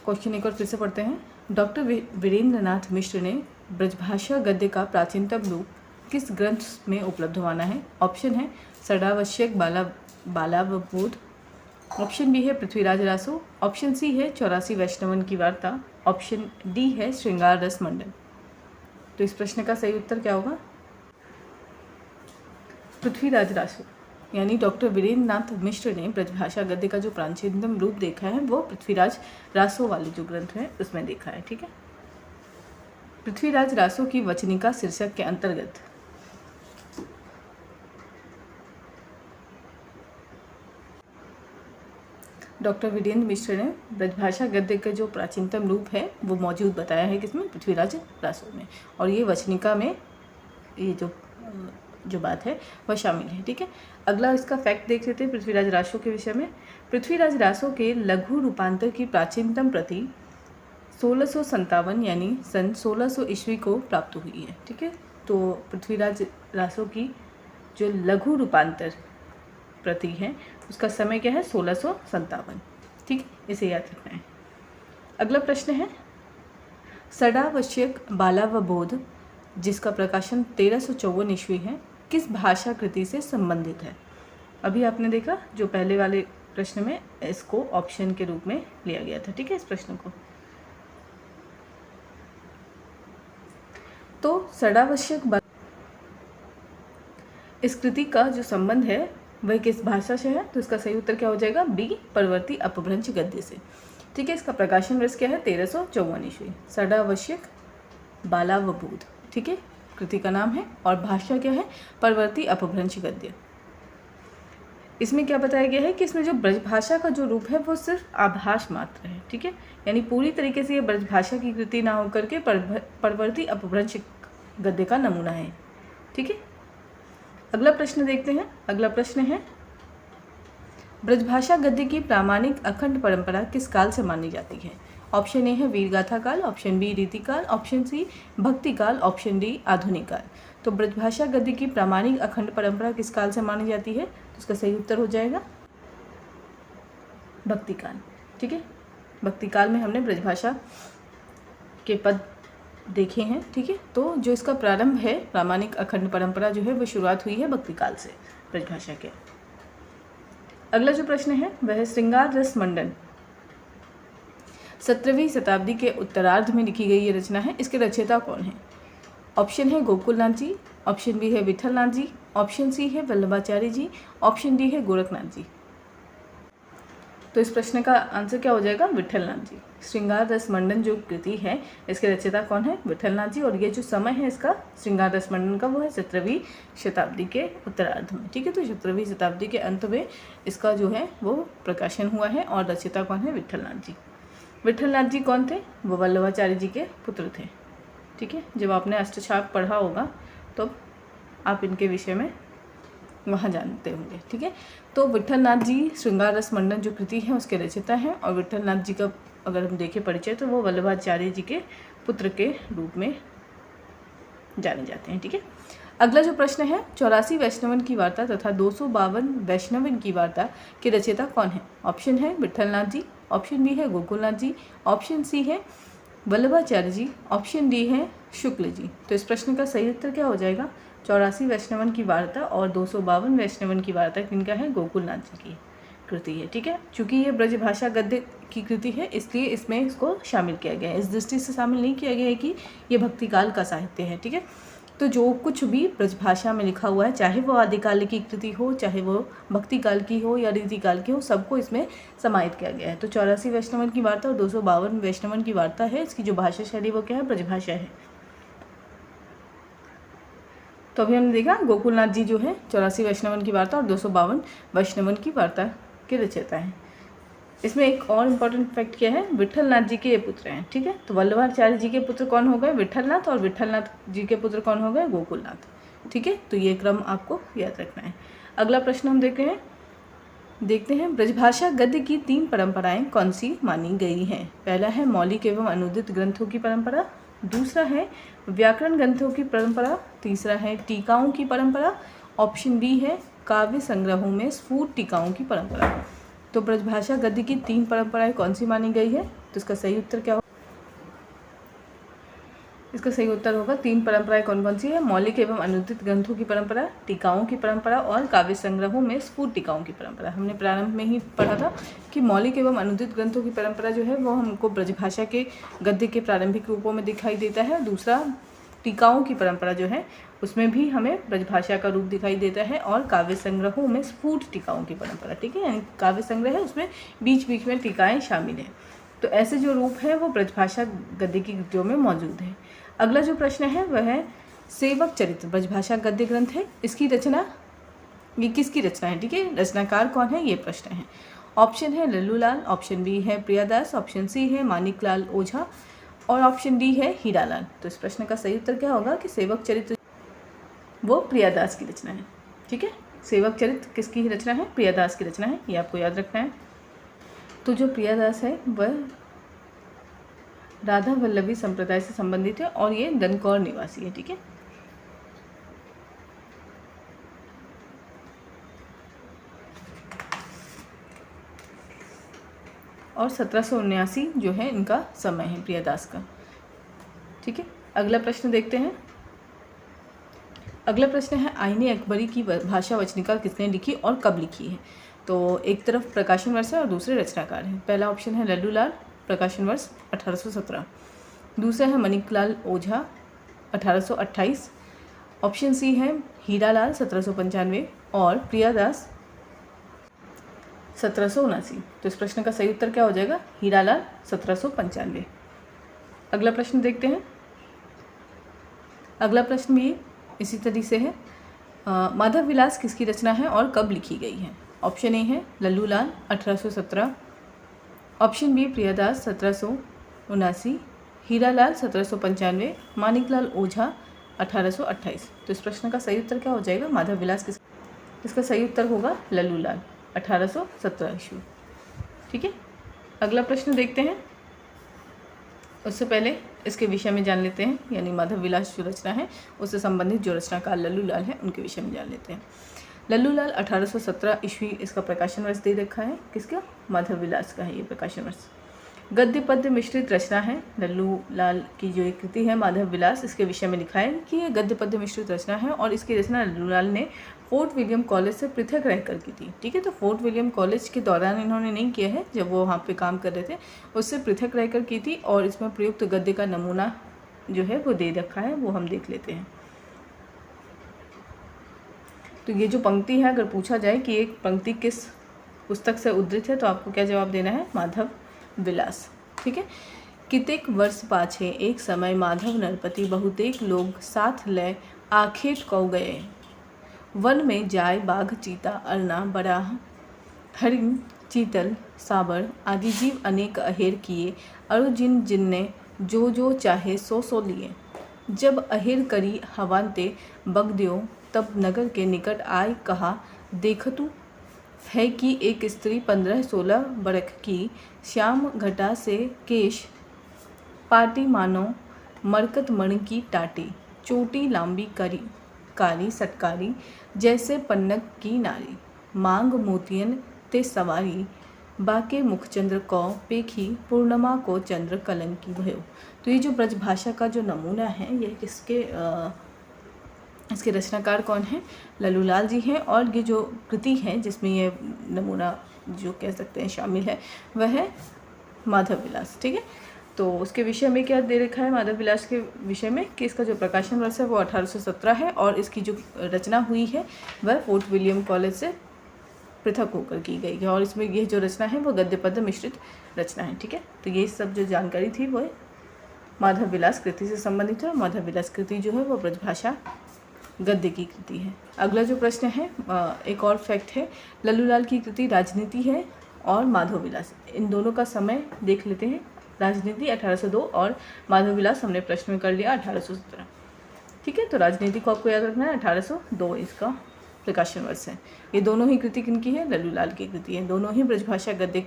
क्वेश्चन एक बार फिर से पढ़ते हैं। डॉक्टर वीरेंद्रनाथ मिश्र ने ब्रजभाषा गद्य का प्राचीनतम रूप किस ग्रंथ में उपलब्ध माना है? ऑप्शन है षडावश्यक बालावबोध, ऑप्शन बी है पृथ्वीराज रासो, ऑप्शन सी है 84 वैष्णवन की वार्ता, ऑप्शन डी है श्रृंगार रस मंडल। तो इस प्रश्न का सही उत्तर क्या होगा? पृथ्वीराज रासो, यानी डॉक्टर वीरेंद्रनाथ मिश्र ने ब्रजभाषा गद्य का जो प्राचीनतम रूप देखा है वो पृथ्वीराज रासो वाले जो ग्रंथ है उसमें देखा है, ठीक है। पृथ्वीराज रासो की वचनिका शीर्षक के अंतर्गत डॉक्टर वीरेंद्र मिश्र ने ब्रजभाषा गद्य का जो प्राचीनतम रूप है वो मौजूद बताया है किसमें? पृथ्वीराज रासो में, और ये वचनिका में ये जो बात है वह शामिल है, ठीक है। अगला इसका फैक्ट देख लेते हैं पृथ्वीराज रासो के विषय में। पृथ्वीराज रासो के लघु रूपांतर की प्राचीनतम प्रति 1657 यानी सन 1600 ईस्वी को प्राप्त हुई है, ठीक है। तो पृथ्वीराज रासो की जो लघु रूपांतर प्रति है उसका समय क्या है? 1657, ठीक, इसे याद रखना है। अगला प्रश्न है, षडावश्यक बालावबोध जिसका प्रकाशन 1354 ईस्वी है किस भाषा कृति से संबंधित है? अभी आपने देखा जो पहले वाले प्रश्न में इसको ऑप्शन के रूप में लिया गया था, ठीक है, इस प्रश्न को। तो षडावश्यक इस कृति का जो संबंध है वह किस भाषा से है? तो इसका सही उत्तर क्या हो जाएगा? बी परवर्ती अपभ्रंश गद्य से, ठीक है। इसका प्रकाशन वर्ष क्या है? 1354 ईस्वी। षडावश्यक बालावबोध, ठीक है, कृति का नाम है, और भाषा क्या है? परवर्ती अपभ्रंश गद्य। इसमें क्या बताया गया है कि इसमें जो ब्रजभाषा का जो रूप है वो सिर्फ आभास मात्र है, ठीक है, यानी पूरी तरीके से ये ब्रजभाषा की कृति ना होकर के परवर्ती अपभ्रंश गद्य का नमूना है, ठीक है। अगला प्रश्न देखते हैं। अगला प्रश्न है, ब्रजभाषा गद्य की प्रामाणिक अखंड परंपरा किस काल से मानी जाती है? ऑप्शन ए है वीरगाथा काल, ऑप्शन बी रीतिकाल, ऑप्शन सी भक्ति काल, ऑप्शन डी आधुनिक काल। तो ब्रजभाषा गद्य की प्रामाणिक अखंड परंपरा किस काल से मानी जाती है? तो इसका सही उत्तर हो जाएगा भक्ति काल, ठीक है। भक्ति काल में हमने ब्रजभाषा के पद देखे हैं, ठीक है। तो जो इसका प्रारंभ है प्रामाणिक अखंड परंपरा जो है वो शुरुआत हुई है भक्ति काल से ब्रजभाषा के। अगला जो प्रश्न है वह है श्रृंगार रस मंडन 17वीं शताब्दी के उत्तरार्ध में लिखी गई ये रचना है, इसके रचयिता कौन है? ऑप्शन है गोकुलनाथ जी, ऑप्शन बी है विठलनाथ जी, ऑप्शन सी है वल्लभाचार्य जी, ऑप्शन डी है गोरखनाथ जी। तो इस प्रश्न का आंसर क्या हो जाएगा? विठलनाथ जी। श्रृंगार रस मंडन जो कृति है इसके रचयिता कौन है? विठलनाथ जी। और ये जो समय है इसका श्रृंगार रस मंडन का वो है 17वीं शताब्दी के उत्तरार्ध में। ठीक है, तो 17वीं शताब्दी के अंत में इसका जो है वो प्रकाशन हुआ है और रचयिता कौन है? विठलनाथ जी। विठलनाथ जी कौन थे? वो वल्लभाचार्य जी के पुत्र थे। ठीक है, जब आपने अष्टछाप पढ़ा होगा तो आप इनके विषय में वहाँ जानते होंगे। ठीक है, तो विठलनाथ जी श्रृंगार रस मंडन जो कृति है उसके रचयिता हैं और विठलनाथ जी का अगर हम देखें परिचय तो वो वल्लभाचार्य जी के पुत्र के रूप में जाने जाते हैं। ठीक है, अगला जो प्रश्न है 84 वैष्णवन की वार्ता तथा 252 वैष्णवन की वार्ता के रचयिता कौन है? ऑप्शन है विठलनाथ जी, ऑप्शन बी है गोकुलनाथ जी, ऑप्शन सी है वल्लभाचार्य जी, ऑप्शन डी है शुक्ल जी। तो इस प्रश्न का सही उत्तर क्या हो जाएगा? 84 वैष्णवन की वार्ता और 252 वैष्णवन की वार्ता किनका है? गोकुलनाथ जी की कृति है। ठीक है, चूँकि ये ब्रजभाषा गद्य की कृति है इसलिए इसमें इसको शामिल किया गया है। इस दृष्टि से शामिल नहीं किया गया है कि ये भक्तिकाल का साहित्य है। ठीक है, तो जो कुछ भी ब्रजभाषा में लिखा हुआ है चाहे वो आदिकाल की कृति हो, चाहे वो भक्तिकाल की हो या रीतिकाल की हो, सबको इसमें समाहित किया गया है। तो 84 वैष्णवन की वार्ता और 252 वैष्णवन की वार्ता है, इसकी जो भाषा शैली वो क्या है? ब्रजभाषा है। तो अभी हमने देखा गोकुलनाथ जी जो है 84 वैष्णवन की वार्ता और 252 वैष्णवन की वार्ता के रचयिता हैं। इसमें एक और इम्पॉर्टेंट फैक्ट क्या है? विठलनाथ जी के ये पुत्र हैं। ठीक है, तो वल्लभाचार्य जी के पुत्र कौन हो गए? विठलनाथ। और विठलनाथ जी के पुत्र कौन हो गए? गोकुलनाथ। ठीक है, तो ये क्रम आपको याद रखना है। अगला प्रश्न हम देखते हैं ब्रजभाषा गद्य की 3 परंपराएं कौन सी मानी गई हैं? पहला है मौलिक एवं अनुदित ग्रंथों की परंपरा, दूसरा है व्याकरण ग्रंथों की परंपरा, तीसरा है टीकाओं की परंपरा, ऑप्शन बी है काव्य संग्रहों में स्फुट टीकाओं की परंपरा। तो ब्रजभाषा गद्य की 3 परंपराएं कौन सी मानी गई है? तो इसका सही उत्तर क्या होगा? इसका सही उत्तर होगा 3 परंपराएं कौन कौन सी है? मौलिक एवं अनुदित ग्रंथों की परंपरा, टीकाओं की परंपरा और काव्य संग्रहों में स्फुट टीकाओं की परंपरा। हमने प्रारंभ में ही पढ़ा था कि मौलिक एवं अनुदित ग्रंथों की परंपरा जो है वो हमको ब्रजभाषा के गद्य के प्रारंभिक रूपों में दिखाई देता है। दूसरा टीकाओं की परंपरा जो है उसमें भी हमें ब्रजभाषा का रूप दिखाई देता है और काव्य संग्रहों में स्फुट टीकाओं की परंपरा। ठीक है, यानी काव्य संग्रह है उसमें बीच बीच में टीकाएँ शामिल हैं। तो ऐसे जो रूप है वो ब्रजभाषा गद्य की कृतियों में मौजूद है। अगला जो प्रश्न है वह है सेवक चरित्र ब्रजभाषा गद्य ग्रंथ है, इसकी रचना ये किसकी रचना है? ठीक है, रचनाकार कौन है ये प्रश्न है। ऑप्शन है लल्लूलाल, ऑप्शन बी है प्रियादास, ऑप्शन सी है मानिकलाल ओझा और ऑप्शन डी है हीरालाल। तो इस प्रश्न का सही उत्तर क्या होगा कि सेवक चरित्र वो प्रियादास की रचना है। ठीक है, सेवक चरित्र किसकी रचना है? प्रियादास की रचना है, ये आपको याद रखना है। तो जो प्रियादास है वह राधा वल्लभी संप्रदाय से संबंधित है और ये दनकौर निवासी है। ठीक है, और 1779 जो है इनका समय है प्रियादास का। ठीक है, अगला प्रश्न देखते हैं। अगला प्रश्न है आईने अकबरी की भाषा वचनिका किसने लिखी और कब लिखी है? तो एक तरफ प्रकाशन वर्ष है और दूसरे रचनाकार हैं। पहला ऑप्शन है लल्लूलाल, प्रकाशन वर्ष 1817। दूसरा है मानिकलाल ओझा 1828। ऑप्शन सी है हीरालाल 1795 और प्रियादास 1779। तो इस प्रश्न का सही उत्तर क्या हो जाएगा? हीरालाल 1795। अगला प्रश्न देखते हैं। अगला प्रश्न भी इसी तरीके से है माधव विलास किसकी रचना है और कब लिखी गई है? ऑप्शन ए है लल्लूलाल 1817, ऑप्शन बी प्रियादास 1779, हीरालाल 1795, मानिकलाल ओझा 1828। तो इस प्रश्न का सही उत्तर क्या हो जाएगा? माधव विलास इसका सही उत्तर होगा लल्लूलाल 1817 ईस्वी। ठीक है, अगला प्रश्न देखते हैं। उससे पहले इसके विषय में जान लेते हैं, यानी माधव विलास जो रचना है उससे संबंधित जो रचनाकार लल्लूलाल है उनके विषय में जान लेते हैं। लल्लूलाल 1817 ईस्वी इसका प्रकाशन वर्ष दे रखा है। किसका? माधव विलास का है ये प्रकाशन वर्ष। गद्य पद्य मिश्रित रचना है। लल्लू लाल की जो एक कृति है माधव विलास, इसके विषय में लिखा है कि ये गद्य पद्य मिश्रित रचना है और इसकी रचना लल्लू लाल ने फोर्ट विलियम कॉलेज से पृथक रहकर की थी। ठीक है, तो फोर्ट विलियम कॉलेज के दौरान इन्होंने नहीं किया है, जब वो वहाँ पे काम कर रहे थे उससे पृथक रहकर की थी। और इसमें प्रयुक्त गद्य का नमूना जो है वो दे रखा है, वो हम देख लेते हैं। तो ये जो पंक्ति है, अगर पूछा जाए कि एक पंक्ति किस पुस्तक से उद्धृत है, तो आपको क्या जवाब देना है? माधव विलास। ठीक है। कितेक वर्ष पाछे एक समय माधव नरपति बहुतेक लोग साथ लय आखेट कौ गए। वन में जाय बाघ चीता अरना बराह हरिण चीतल साबर आदि जीव अनेक अहेर किए। अरु जिन जिनने जो जो चाहे सो सो लिए। जब अहेर करी हवान्ते बग द्यो, तब नगर के निकट आय कहा देखतु है कि एक स्त्री 15-16 बरख की, श्याम घटा से केश पाटी मानो मरकत मणि की टाटी, चोटी लांबी करी कारी सटकारी जैसे पन्नग की नारी। मांग मोतियन ते सवारी, बाके मुखचंद्र कौ पेखी पूर्णिमा को चंद्र कलंकी भयो। तो ये जो ब्रजभाषा का जो नमूना है, ये इसके रचनाकार कौन है? लल्लूलाल जी हैं। और ये जो कृति है जिसमें ये नमूना जो कह सकते हैं शामिल है, वह है माधव विलास। ठीक है, तो उसके विषय में क्या दे रखा है माधव विलास के विषय में कि इसका जो प्रकाशन वर्ष है वो 1817 है और इसकी जो रचना हुई है वह फोर्ट विलियम कॉलेज से पृथक होकर की गई है। और इसमें यह जो रचना है वो गद्य पद्य मिश्रित रचना है। ठीक है, तो ये सब जो जानकारी थी वो माधव विलास कृति से संबंधित है। और माधव विलास कृति जो है वो ब्रजभाषा गद्य की कृति है। अगला जो प्रश्न है, एक और फैक्ट है, लल्लूलाल की कृति राजनीति है और माधव विलास, इन दोनों का समय देख लेते हैं। राजनीति 1802 और माधव विलास हमने प्रश्न में कर लिया 1817। ठीक है, तो राजनीति को आपको याद रखना है, 1802 इसका प्रकाशन वर्ष है। ये दोनों ही कृति किनकी है? लल्लूलाल की कृति है। दोनों ही ब्रजभाषा गद्य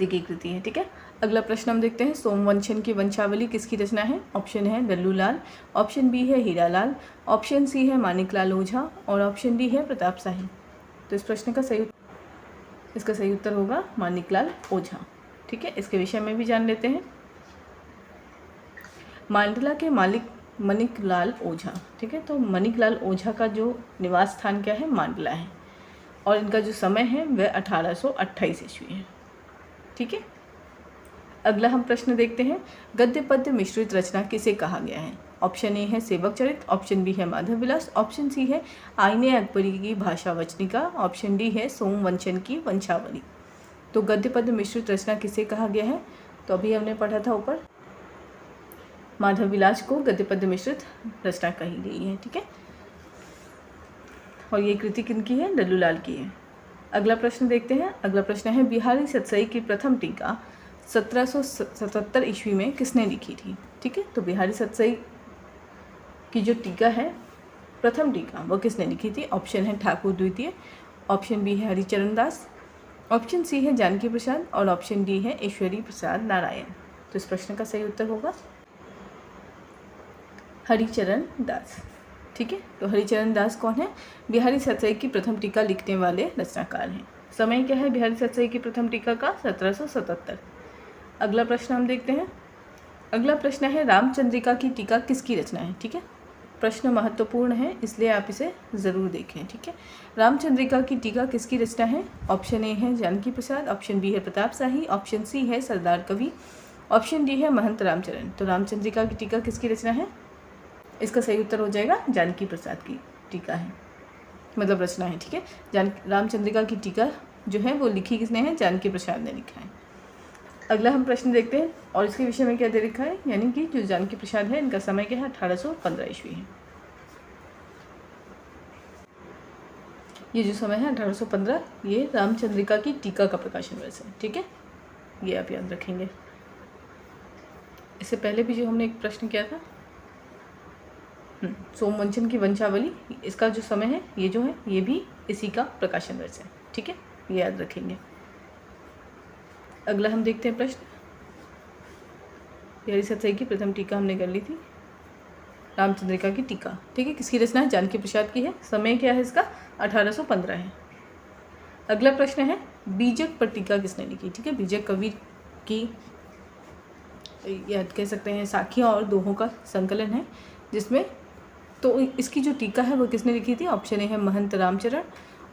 की कृति है। ठीक है, अगला प्रश्न हम देखते हैं, सोमवंशन की वंशावली किसकी रचना है? ऑप्शन है लल्लूलाल, ऑप्शन बी है हीरालाल, ऑप्शन सी है मानिकलाल ओझा और ऑप्शन डी है प्रताप शाही। तो इस प्रश्न का सही उत्तर होगा मानिकलाल ओझा। ठीक है, इसके विषय में भी जान लेते हैं। मांडला के मालिक मानिकलाल ओझा। ठीक है, तो मानिकलाल ओझा का जो निवास स्थान क्या है? मांडला है और इनका जो समय है वह 1828 ईस्वी है। ठीक है, अगला हम प्रश्न देखते हैं, गद्य पद्य मिश्रित रचना किसे कहा गया है? ऑप्शन ए है सेवक चरित, ऑप्शन बी है माधव विलास, ऑप्शन सी है आईने अकबरी की भाषा वचनिका, ऑप्शन डी है सोमवंशन की वंशावली। तो गद्य पद्य मिश्रित रचना किसे कहा गया है? तो अभी हमने पढ़ा था ऊपर, माधव विलास को गद्य पद्य मिश्रित रचना कही गई है। ठीक है, और ये कृति किनकी है? लल्लूलाल की है। अगला प्रश्न देखते हैं। अगला प्रश्न है, बिहारी सतसई की प्रथम टीका 1777 ईस्वी में किसने लिखी थी? ठीक है, तो बिहारी सतसई की जो टीका है, प्रथम टीका, वो किसने लिखी थी? ऑप्शन है ठाकुर द्वितीय, ऑप्शन बी है हरिचरण दास, ऑप्शन सी है जानकी प्रसाद और ऑप्शन डी है ईश्वरी प्रसाद नारायण। तो इस प्रश्न का सही उत्तर होगा हरिचरण दास। ठीक है, तो हरिचरण दास कौन है? बिहारी सतसई की प्रथम टीका लिखने वाले रचनाकार हैं। समय क्या है बिहारी सतसई की प्रथम टीका का? 1777। अगला प्रश्न हम देखते हैं। अगला प्रश्न है, रामचंद्रिका की टीका किसकी रचना है? ठीक है, प्रश्न महत्वपूर्ण है इसलिए आप इसे ज़रूर देखें। ठीक है, रामचंद्रिका की टीका किसकी रचना है? ऑप्शन ए है जानकी प्रसाद, ऑप्शन बी है प्रताप शाही, ऑप्शन सी है सरदार कवि, ऑप्शन डी है महंत रामचरण। तो रामचंद्रिका की टीका किसकी रचना है? इसका सही उत्तर हो जाएगा जानकी प्रसाद की टीका है, मतलब रचना है। ठीक है, रामचंद्रिका की टीका जो है वो लिखी किसने है? जानकी प्रसाद ने लिखा है। अगला हम प्रश्न देखते हैं और इसके विषय में क्या दे रखा है, यानी कि जो जानकी प्रसाद है इनका समय क्या है? 1815 ईस्वी है। ये जो समय है 1815, ये रामचंद्रिका की टीका का प्रकाशन वर्ष है। ठीक है, ये आप याद रखेंगे। इससे पहले भी जो हमने एक प्रश्न किया था, सोमवंशन की वंशावली, इसका जो समय है ये जो है ये भी इसी का प्रकाशन वर्ष है। ठीक है, ये याद रखेंगे। अगला हम देखते हैं प्रश्न, बिहारी सतसई की प्रथम टीका हमने कर ली थी, रामचंद्रिका की टीका। ठीक है, किसकी रचना है? जानकी प्रसाद की है। समय क्या है इसका? 1815 है। अगला प्रश्न है, बीजक पर टीका किसने लिखी? ठीक है, बीजक कवि की, या कह सकते हैं साखियाँ और दोहों का संकलन है, जिसमें तो इसकी जो टीका है वो किसने लिखी थी? ऑप्शन ए है महंत रामचरण,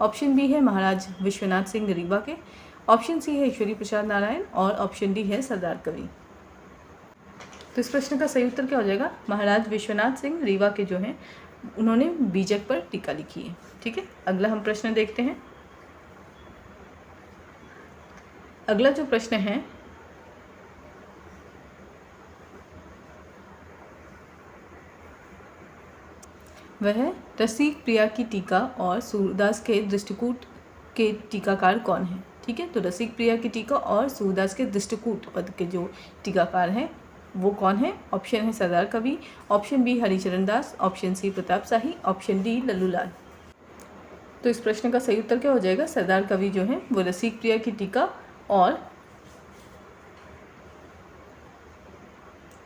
ऑप्शन बी है महाराज विश्वनाथ सिंह रीवा के, ऑप्शन सी है ईश्वरी प्रसाद नारायण और ऑप्शन डी है सरदार कवि। तो इस प्रश्न का सही उत्तर क्या हो जाएगा? महाराज विश्वनाथ सिंह रीवा के जो हैं उन्होंने बीजक पर टीका लिखी है। ठीक है, अगला हम प्रश्न देखते हैं। अगला जो प्रश्न है वह है रसिक प्रिया की टीका और सूरदास के दृष्टिकूट के टीकाकार कौन है? ठीक है, तो रसिक प्रिया की टीका और सूरदास के दृष्टिकूट पद के जो टीकाकार हैं वो कौन है? ऑप्शन है सरदार कवि, ऑप्शन बी हरिचरण दास, option C Pratap Shahi, option D Lallu Lal. तो इस प्रश्न का सही उत्तर क्या हो जाएगा? सरदार कवि जो है वो रसिक प्रिया की टीका और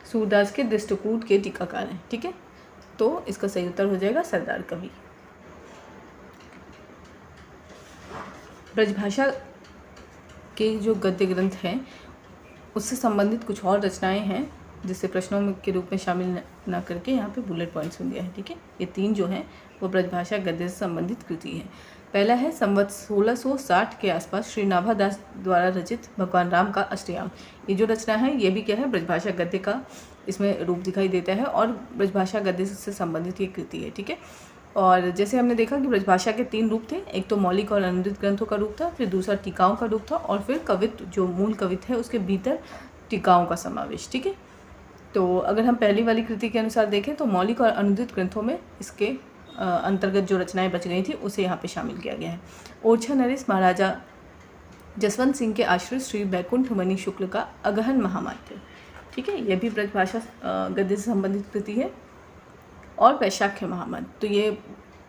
सूरदास के दृष्टिकूट के टीकाकार हैं। ठीक है, तो इसका सही उत्तर हो जाएगा सरदार कवि। ब्रजभाषा के जो गद्य ग्रंथ हैं उससे संबंधित कुछ और रचनाएं हैं जिसे प्रश्नों के रूप में शामिल न करके यहाँ पे बुलेट पॉइंट्स में दिया है। ठीक है, ये 3 जो हैं वो ब्रजभाषा गद्य से संबंधित कृति है। पहला है संवत 1660 के आसपास श्री नाभादास द्वारा रचित भगवान राम का अष्टयाम। ये जो रचना है ये भी क्या है? ब्रजभाषा गद्य का इसमें रूप दिखाई देता है और ब्रजभाषा गद्य से संबंधित ये कृति है। ठीक है, और जैसे हमने देखा कि ब्रजभाषा के 3 रूप थे, एक तो मौलिक और अनुदित ग्रंथों का रूप था, फिर दूसरा टीकाओं का रूप था और फिर कवित्व जो मूल कवित्व है उसके भीतर टीकाओं का समावेश। ठीक है, तो अगर हम पहली वाली कृति के अनुसार देखें तो मौलिक और अनुदित ग्रंथों में इसके अंतर्गत जो रचनाएं बच गई थी उसे यहाँ पे शामिल किया गया है। ओरछा नरेश महाराजा जसवंत सिंह के आश्रित श्री बैकुंठ मणि शुक्ल का अगहन महामात्य। ठीक है, यह भी ब्रजभाषा गद्य से संबंधित कृति है। और वैशाख्य महामद, तो ये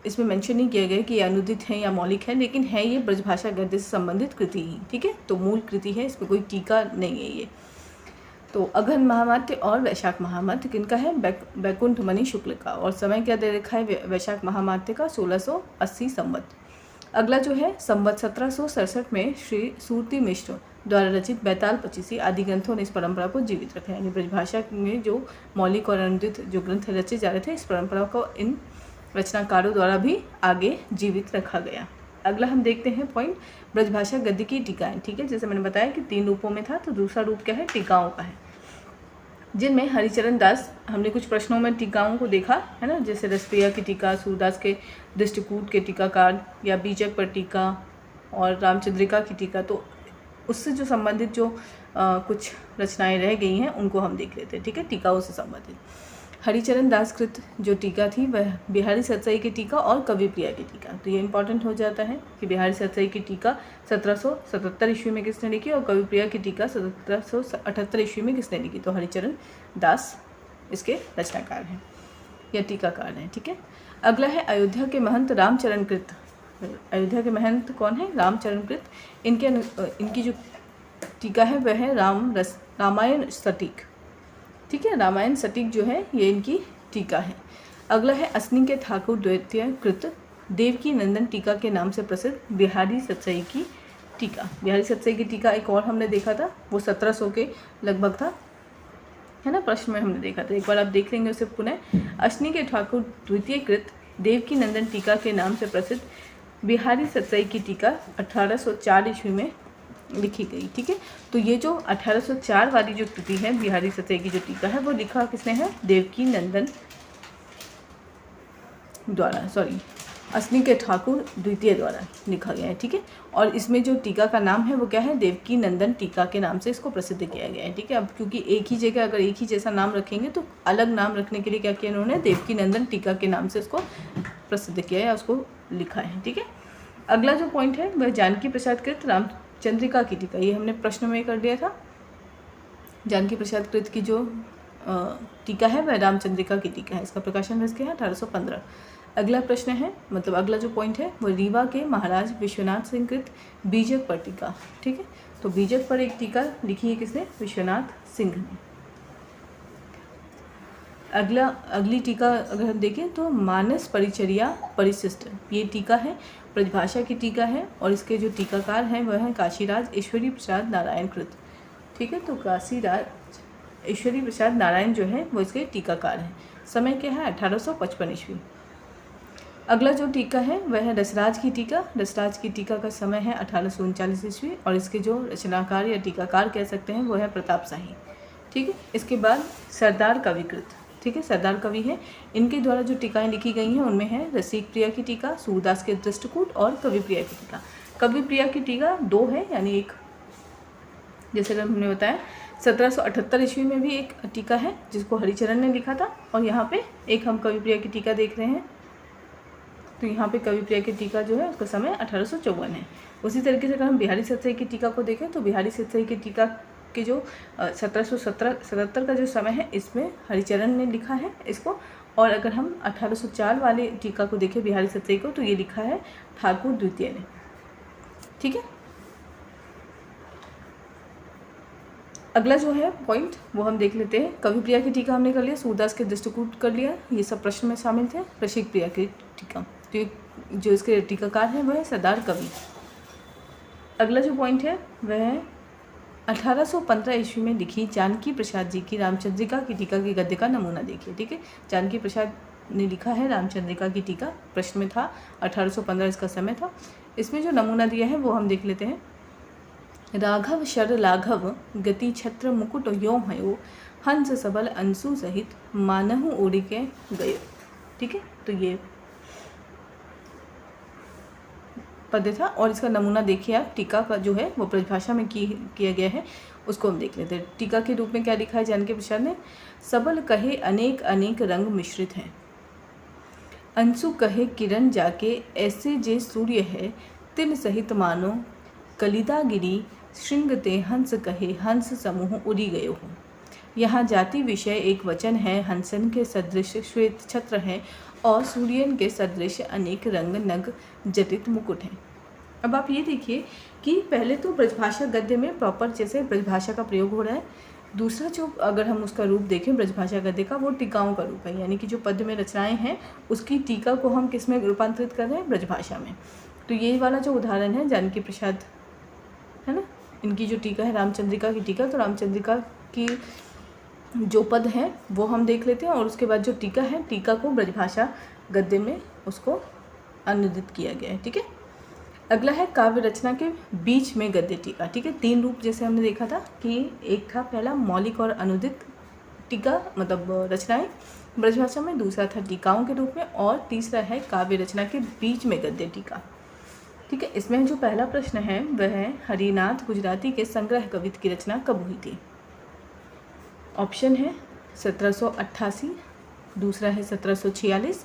इसमें मेंशन नहीं किया गया कि ये अनुदित है या मौलिक है, लेकिन है ये ब्रजभाषा गद्य से संबंधित कृति ही। ठीक है, तो मूल कृति है, इसमें कोई टीका नहीं है ये। तो अगहन महामात्य और वैशाख महामात्य किनका है? बैकुंठ मणि शुक्ल का। और समय क्या दे रखा है वैशाख महामात्य का? 1680 संवत। अगला जो है संवत 1767 में श्री सूरती मिश्र द्वारा रचित बैताल पचीसी आदि ग्रंथों ने इस परंपरा को जीवित रखा है। यानी ब्रजभाषा में जो मौलिक और अनुदित जो ग्रंथ रचे जा रहे थे, इस परंपरा को इन रचनाकारों द्वारा भी आगे जीवित रखा गया। अगला हम देखते हैं पॉइंट ब्रजभाषा गद्य की टीकाएं। ठीक है, जैसे मैंने बताया कि 3 रूपों में था, तो दूसरा रूप क्या है? टीकाओं का है, जिनमें हरिचरण दास, हमने कुछ प्रश्नों में टीकाओं को देखा है ना, जैसे रसप्रिया की टीका, सूरदास के दृष्टिकूट के टीकाकार या बीजक पर टीका और रामचंद्रिका की टीका। तो उससे जो संबंधित जो कुछ रचनाएं रह गई हैं उनको हम देख लेते हैं। ठीक है, टीकाओं से संबंधित हरिचरण दास कृत जो टीका थी वह बिहारी सतसई की टीका और कवि प्रिया की टीका। तो ये इंपॉर्टेंट हो जाता है कि बिहारी सतसई की टीका 1777 ईस्वी में किसने लिखी और कवि प्रिया की टीका 1778 ईस्वी में किसने लिखी? तो हरिचरण दास इसके रचनाकार हैं या टीकाकार हैं। ठीक है, अगला है अयोध्या के महंत रामचरण कृत। अयोध्या के महंत कौन है? रामचरण कृत। इनकी जो टीका है वह है रामायण सटीक। ठीक है, रामायण सटीक जो है ये इनकी टीका है। अगला है असनी के ठाकुर द्वितीय कृत देवकी नंदन टीका के नाम से प्रसिद्ध बिहारी सतसई की टीका। बिहारी सतसई की टीका एक और हमने देखा था, वो 1700 के लगभग था, है ना, प्रश्न में हमने देखा था। एक बार आप देख लेंगे उसे पुनः। असनी के ठाकुर द्वितीय कृत देवकी नंदन टीका के नाम से प्रसिद्ध बिहारी सतसई की टीका 1804 ईस्वी में लिखी गई। ठीक है, तो ये जो 1804 वाली जो कृति है बिहारी सतसई की जो टीका है वो लिखा किसने है? देवकी नंदन द्वारा, असनी के ठाकुर द्वितीय द्वारा लिखा गया है। ठीक है, और इसमें जो टीका का नाम है वो क्या है? देवकी नंदन टीका के नाम से इसको प्रसिद्ध किया गया है। ठीक है, अब क्योंकि एक ही जगह अगर एक ही जैसा नाम रखेंगे तो अलग नाम रखने के लिए क्या किया इन्होंने? देवकी नंदन टीका के नाम से इसको प्रसिद्ध किया है या उसको लिखा है। ठीक है, अगला जो पॉइंट है वह जानकी प्रसाद कृत रामचंद्रिका की टीका। ये हमने प्रश्न में कर दिया था। जानकी प्रसाद कृत की जो टीका है वह रामचंद्रिका की टीका है। इसका प्रकाशन वर्ष क्या है? 1815। अगला प्रश्न है, मतलब अगला जो पॉइंट है वो रीवा के महाराज विश्वनाथ सिंह कृत बीजक पर टीका। ठीक है, तो बीजक पर एक टीका लिखी है किसने? विश्वनाथ सिंह ने। अगली टीका अगर हम देखें तो मानस परिचर्या परिशिष्ट, ये टीका है, ब्रजभाषा की टीका है और इसके जो टीकाकार हैं वह हैं काशीराज ईश्वरी प्रसाद नारायण कृत। ठीक है। तो काशी राज ईश्वरी प्रसाद नारायण जो है वो इसके टीकाकार हैं। समय क्या है 1855 ईस्वी। अगला जो टीका है वह है रसराज की टीका। रसराज की टीका का समय है 1839 ईस्वी और इसके जो रचनाकार या टीकाकार कह सकते हैं वो है प्रताप शाही। ठीक है। इसके बाद सरदार कविकृत, ठीक है, सरदार कवि है, इनके द्वारा जो टीकाएँ लिखी गई हैं उनमें है रसिक प्रिया की टीका, सूरदास के दृष्टकूट और कवि प्रिया की टीका। कवि प्रिया की टीका 2 है, यानी एक जैसे हमने बताया 1778 ईस्वी में भी एक टीका है जिसको हरिचरण ने लिखा था और यहाँ पे एक हम कवि प्रिया की टीका देख रहे हैं। तो यहाँ पे कवि प्रिया की टीका जो है उसका समय 1854 है। उसी तरीके से अगर हम बिहारी सतसई की टीका को देखें तो बिहारी सतसई की टीका के जो 1777 का जो समय है इसमें हरिचरण ने लिखा है इसको। और अगर हम 1804 वाले टीका को देखें बिहारी सतसई को तो ये लिखा है ठाकुर द्वितीय ने। ठीक है। अगला जो है पॉइंट वो हम देख लेते हैं। कवि प्रिया की टीका हमने कर लिया, सूरदास के दृष्टकूट कर लिया, ये सब प्रश्न में शामिल थे। रसिक प्रिया की टीका, तो जो इसके टीकाकार हैं वह है सरदार कवि। अगला जो पॉइंट है वह है 1815 ईस्वी में लिखी जानकी प्रसाद जी की रामचंद्रिका की टीका के गद्य का नमूना देखिए। ठीक है। जानकी प्रसाद ने लिखा है रामचंद्रिका की टीका, प्रश्न में था 1815 इसका समय था। इसमें जो नमूना दिया है वो हम देख लेते हैं। राघव शर लाघव गति छत्र मुकुट यो भयो हंस सबल अंशु सहित मानहु ओढ़ के गयो। ठीक है। तो ये पद था और इसका नमूना देखिए आप, टीका का जो है वो ब्रजभाषा में किया गया है, उसको हम देख लेते हैं। टीका के रूप में क्या लिखा है जानकी प्रसाद ने? सबल कहे अनेक अनेक रंग मिश्रित हैं, अंशु कहे किरण जाके ऐसे जे सूर्य है, तिन सहित मानो कलिता गिरी श्रृंगते हंस कहे हंस समूह उड़ी गयो हो। यहाँ जाति विषय एक वचन है, हंसन के सदृश श्वेत छत्र है और सूर्यन के सदृश अनेक रंग नग जटित मुकुट हैं। अब आप ये देखिए कि पहले तो ब्रजभाषा गद्य में प्रॉपर जैसे ब्रजभाषा का प्रयोग हो रहा है। दूसरा जो अगर हम उसका रूप देखें ब्रजभाषा गद्य का, वो टीकाओं का रूप है, यानी कि जो पद्य में रचनाएं हैं उसकी टीका को हम किस में रूपांतरित कर रहे हैं? ब्रजभाषा में। तो ये वाला जो उदाहरण है जानकी प्रसाद है ना, इनकी जो टीका है रामचंद्रिका की टीका, तो रामचंद्रिका की जो पद है वो हम देख लेते हैं और उसके बाद जो टीका है, टीका को ब्रजभाषा गद्य में उसको अनुदित किया गया है। ठीक है। अगला है काव्य रचना के बीच में गद्य टीका। ठीक है। 3 रूप जैसे हमने देखा था कि एक था पहला मौलिक और अनुदित टीका मतलब रचनाएं ब्रजभाषा में, दूसरा था टीकाओं के रूप में और तीसरा है काव्य रचना के बीच में गद्य टीका। ठीक है। इसमें जो पहला प्रश्न है वह है हरिनाथ गुजराती के संग्रह कवित्त की रचना कब हुई थी? ऑप्शन है 1788, दूसरा है 1746,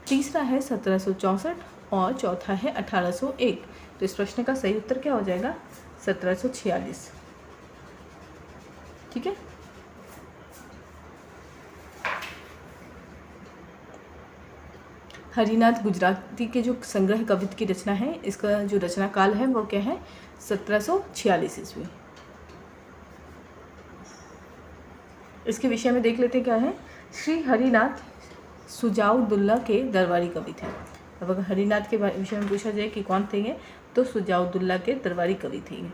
तीसरा है 1764 और चौथा है 1801। तो इस प्रश्न का सही उत्तर क्या हो जाएगा? 1746। ठीक है। हरिनाथ गुजराती के जो संग्रह कवित्त की रचना है, इसका जो रचना काल है वो क्या है? 1746 ईस्वी। इसके विषय में देख लेते क्या है। श्री हरिनाथ सुजाउद्दौला के दरबारी कवि थे। अब अगर हरिनाथ के विषय में पूछा जाए कि कौन थे ये, तो सुजाउद्दौला के दरबारी कवि थे ये।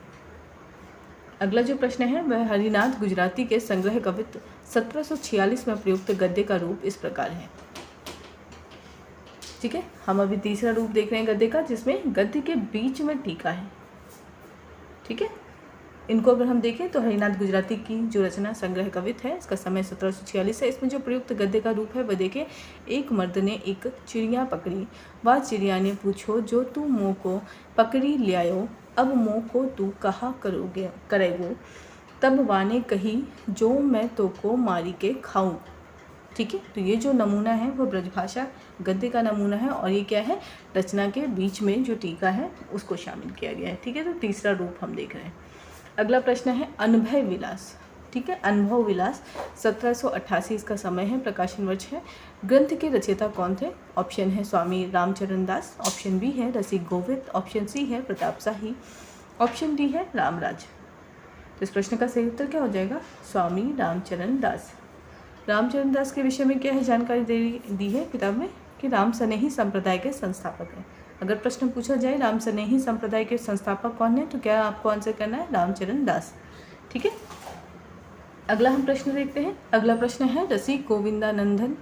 अगला जो प्रश्न है वह हरिनाथ गुजराती के संग्रह कवित्त 1746 में प्रयुक्त गद्य का रूप इस प्रकार है। ठीक है। हम अभी तीसरा रूप देख रहे हैं गद्य का, जिसमें गद्य के बीच में टीका है। ठीक है। इनको अगर हम देखें तो हरिनाथ गुजराती की जो रचना संग्रह कवित्त है, इसका समय 1746 है। इसमें जो प्रयुक्त गद्य का रूप है वह देखें। एक मर्द ने एक चिड़िया पकड़ी, वह चिड़िया ने पूछो जो तू मोह को पकड़ी लियायो, अब मोह को तू कहा करेगो, तब वाने कही जो मैं तो को मारी के खाऊं। ठीक है। तो ये जो नमूना है वो ब्रजभाषा गद्य का नमूना है और ये क्या है? रचना के बीच में जो टीका है उसको शामिल किया गया है। ठीक है। तो तीसरा रूप हम देख रहे हैं। अगला प्रश्न है अनुभव विलास। ठीक है। अनुभव विलास 1788 इसका समय है, प्रकाशन वर्ष है। ग्रंथ के रचयिता कौन थे? ऑप्शन है स्वामी रामचरण दास, ऑप्शन बी है रसिक गोविंद, ऑप्शन सी है प्रताप शाही, ऑप्शन डी है रामराज। तो इस प्रश्न का सही उत्तर क्या हो जाएगा? स्वामी रामचरण दास। रामचरण दास के विषय में क्या है जानकारी दी है किताब में कि राम सनेही संप्रदाय के संस्थापक हैं। अगर प्रश्न पूछा जाए राम सनेही संप्रदाय के संस्थापक कौन है, तो क्या आपको आंसर करना है? रामचरण दास। ठीक है। अगला हम प्रश्न देखते हैं। अगला प्रश्न है रसिक गोविंदानंदघन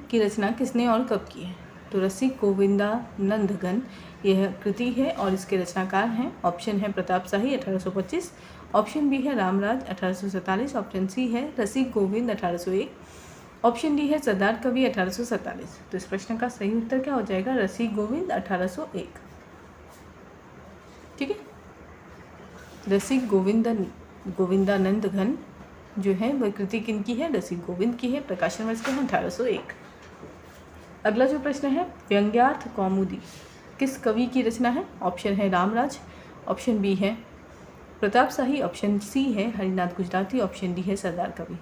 की रचना किसने और कब की है? तो रसिक गोविंदानंदघन यह कृति है और इसके रचनाकार हैं। ऑप्शन है प्रताप शाही 1825, ऑप्शन बी है रामराज 1847, ऑप्शन सी है रसिक गोविंद 1801, ऑप्शन डी है सरदार कवि 1847। तो इस प्रश्न का सही उत्तर क्या हो जाएगा? रसिक गोविंद 1801। ठीक है, रसिक गोविंदानंदघन जो है वह कृति किनकी है? रसिक गोविंद की है। प्रकाशन वर्ष क्या है? 1801। अगला जो प्रश्न है, व्यंग्यार्थ कौमुदी किस कवि की रचना है? ऑप्शन है रामराज, ऑप्शन बी है प्रताप शाही, ऑप्शन सी है हरिनाथ गुजराती, ऑप्शन डी है सरदार कवि।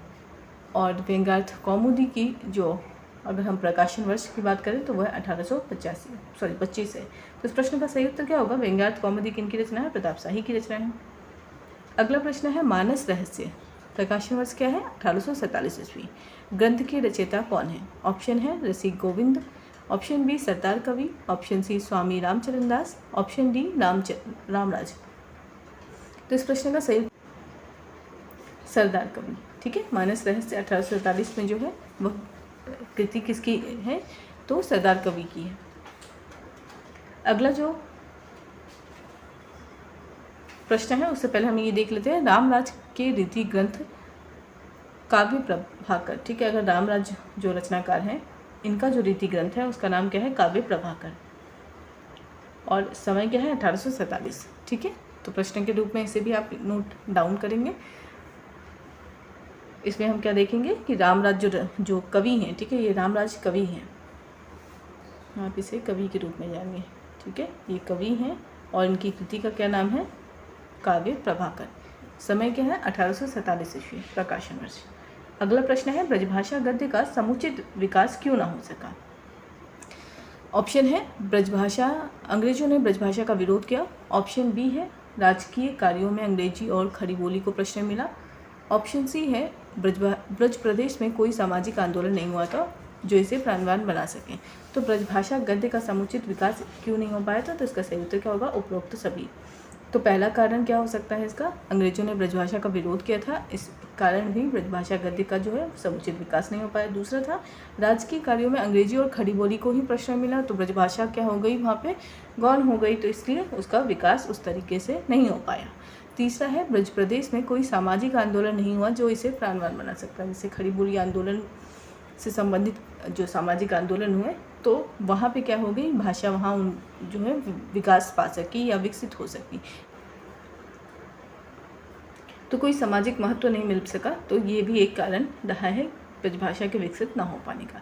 और व्यंग्यार्थ कौमुदी की जो अगर हम प्रकाशन वर्ष की बात करें तो वह 1825 है। तो इस प्रश्न का सही उत्तर क्या होगा? व्यंग्यार्थ कौमुदी किनकी रचना है? प्रताप शाही की रचना है। अगला प्रश्न है मानस रहस्य, प्रकाशन वर्ष क्या है? 1847 ईस्वी। ग्रंथ के रचयिता कौन है? ऑप्शन है रसिक गोविंद, ऑप्शन बी सरदार कवि, ऑप्शन सी स्वामी रामचरण दास, ऑप्शन डी रामराज। तो इस प्रश्न का सही सरदार कवि। ठीक है, मानस रहस्य 1847 में जो है वह कृति किसकी है? तो सरदार कवि की है। अगला जो प्रश्न है उससे पहले हम ये देख लेते हैं रामराज के रीति ग्रंथ काव्य प्रभाकर। ठीक है, अगर रामराज जो रचनाकार हैं इनका जो रीति ग्रंथ है उसका नाम क्या है? काव्य प्रभाकर, और समय क्या है? 1847। ठीक है, तो प्रश्न के रूप में इसे भी आप नोट डाउन करेंगे। इसमें हम क्या देखेंगे कि रामराज जो कवि हैं, ठीक है, ये रामराज कवि हैं, आप इसे कवि के रूप में जानिए। ठीक है, ये कवि हैं और इनकी कृति का क्या नाम है? काव्य प्रभाकर। समय क्या है? 1847 ईस्वी। प्रकाशन वर्ष। अगला प्रश्न है ब्रजभाषा गद्य का समुचित विकास क्यों ना हो सका? ऑप्शन है ब्रजभाषा, अंग्रेजों ने ब्रजभाषा का विरोध किया, ऑप्शन बी है राजकीय कार्यों में अंग्रेजी और खड़ी बोली को प्रश्रय मिला, ऑप्शन सी है ब्रज प्रदेश में कोई सामाजिक आंदोलन नहीं हुआ था जो इसे प्राणवान बना सके। तो ब्रजभाषा गद्य का समुचित विकास क्यों नहीं हो पाया था? तो इसका सही उत्तर क्या होगा? उपरोक्त सभी। तो पहला कारण क्या हो सकता है इसका? अंग्रेजों ने ब्रजभाषा का विरोध किया था, इस कारण भी ब्रजभाषा गद्य का जो है समुचित विकास नहीं हो पाया। दूसरा था राजकीय कार्यों में अंग्रेजी और खड़ी बोली को ही प्रश्रय मिला, तो ब्रजभाषा क्या हो गई? वहाँ पे गौण हो गई, तो इसलिए उसका विकास उस तरीके से नहीं हो पाया। तीसरा है ब्रज प्रदेश में कोई सामाजिक आंदोलन नहीं हुआ जो इसे प्राणवान बना सकता है। जैसे खड़ी बोली आंदोलन से संबंधित जो सामाजिक आंदोलन हुए तो वहाँ पे क्या हो गई? भाषा वहाँ जो है विकास पा सकी या विकसित हो सकी, तो कोई सामाजिक महत्व नहीं मिल सका। तो ये भी एक कारण रहा है ब्रजभाषा के विकसित ना हो पाने का।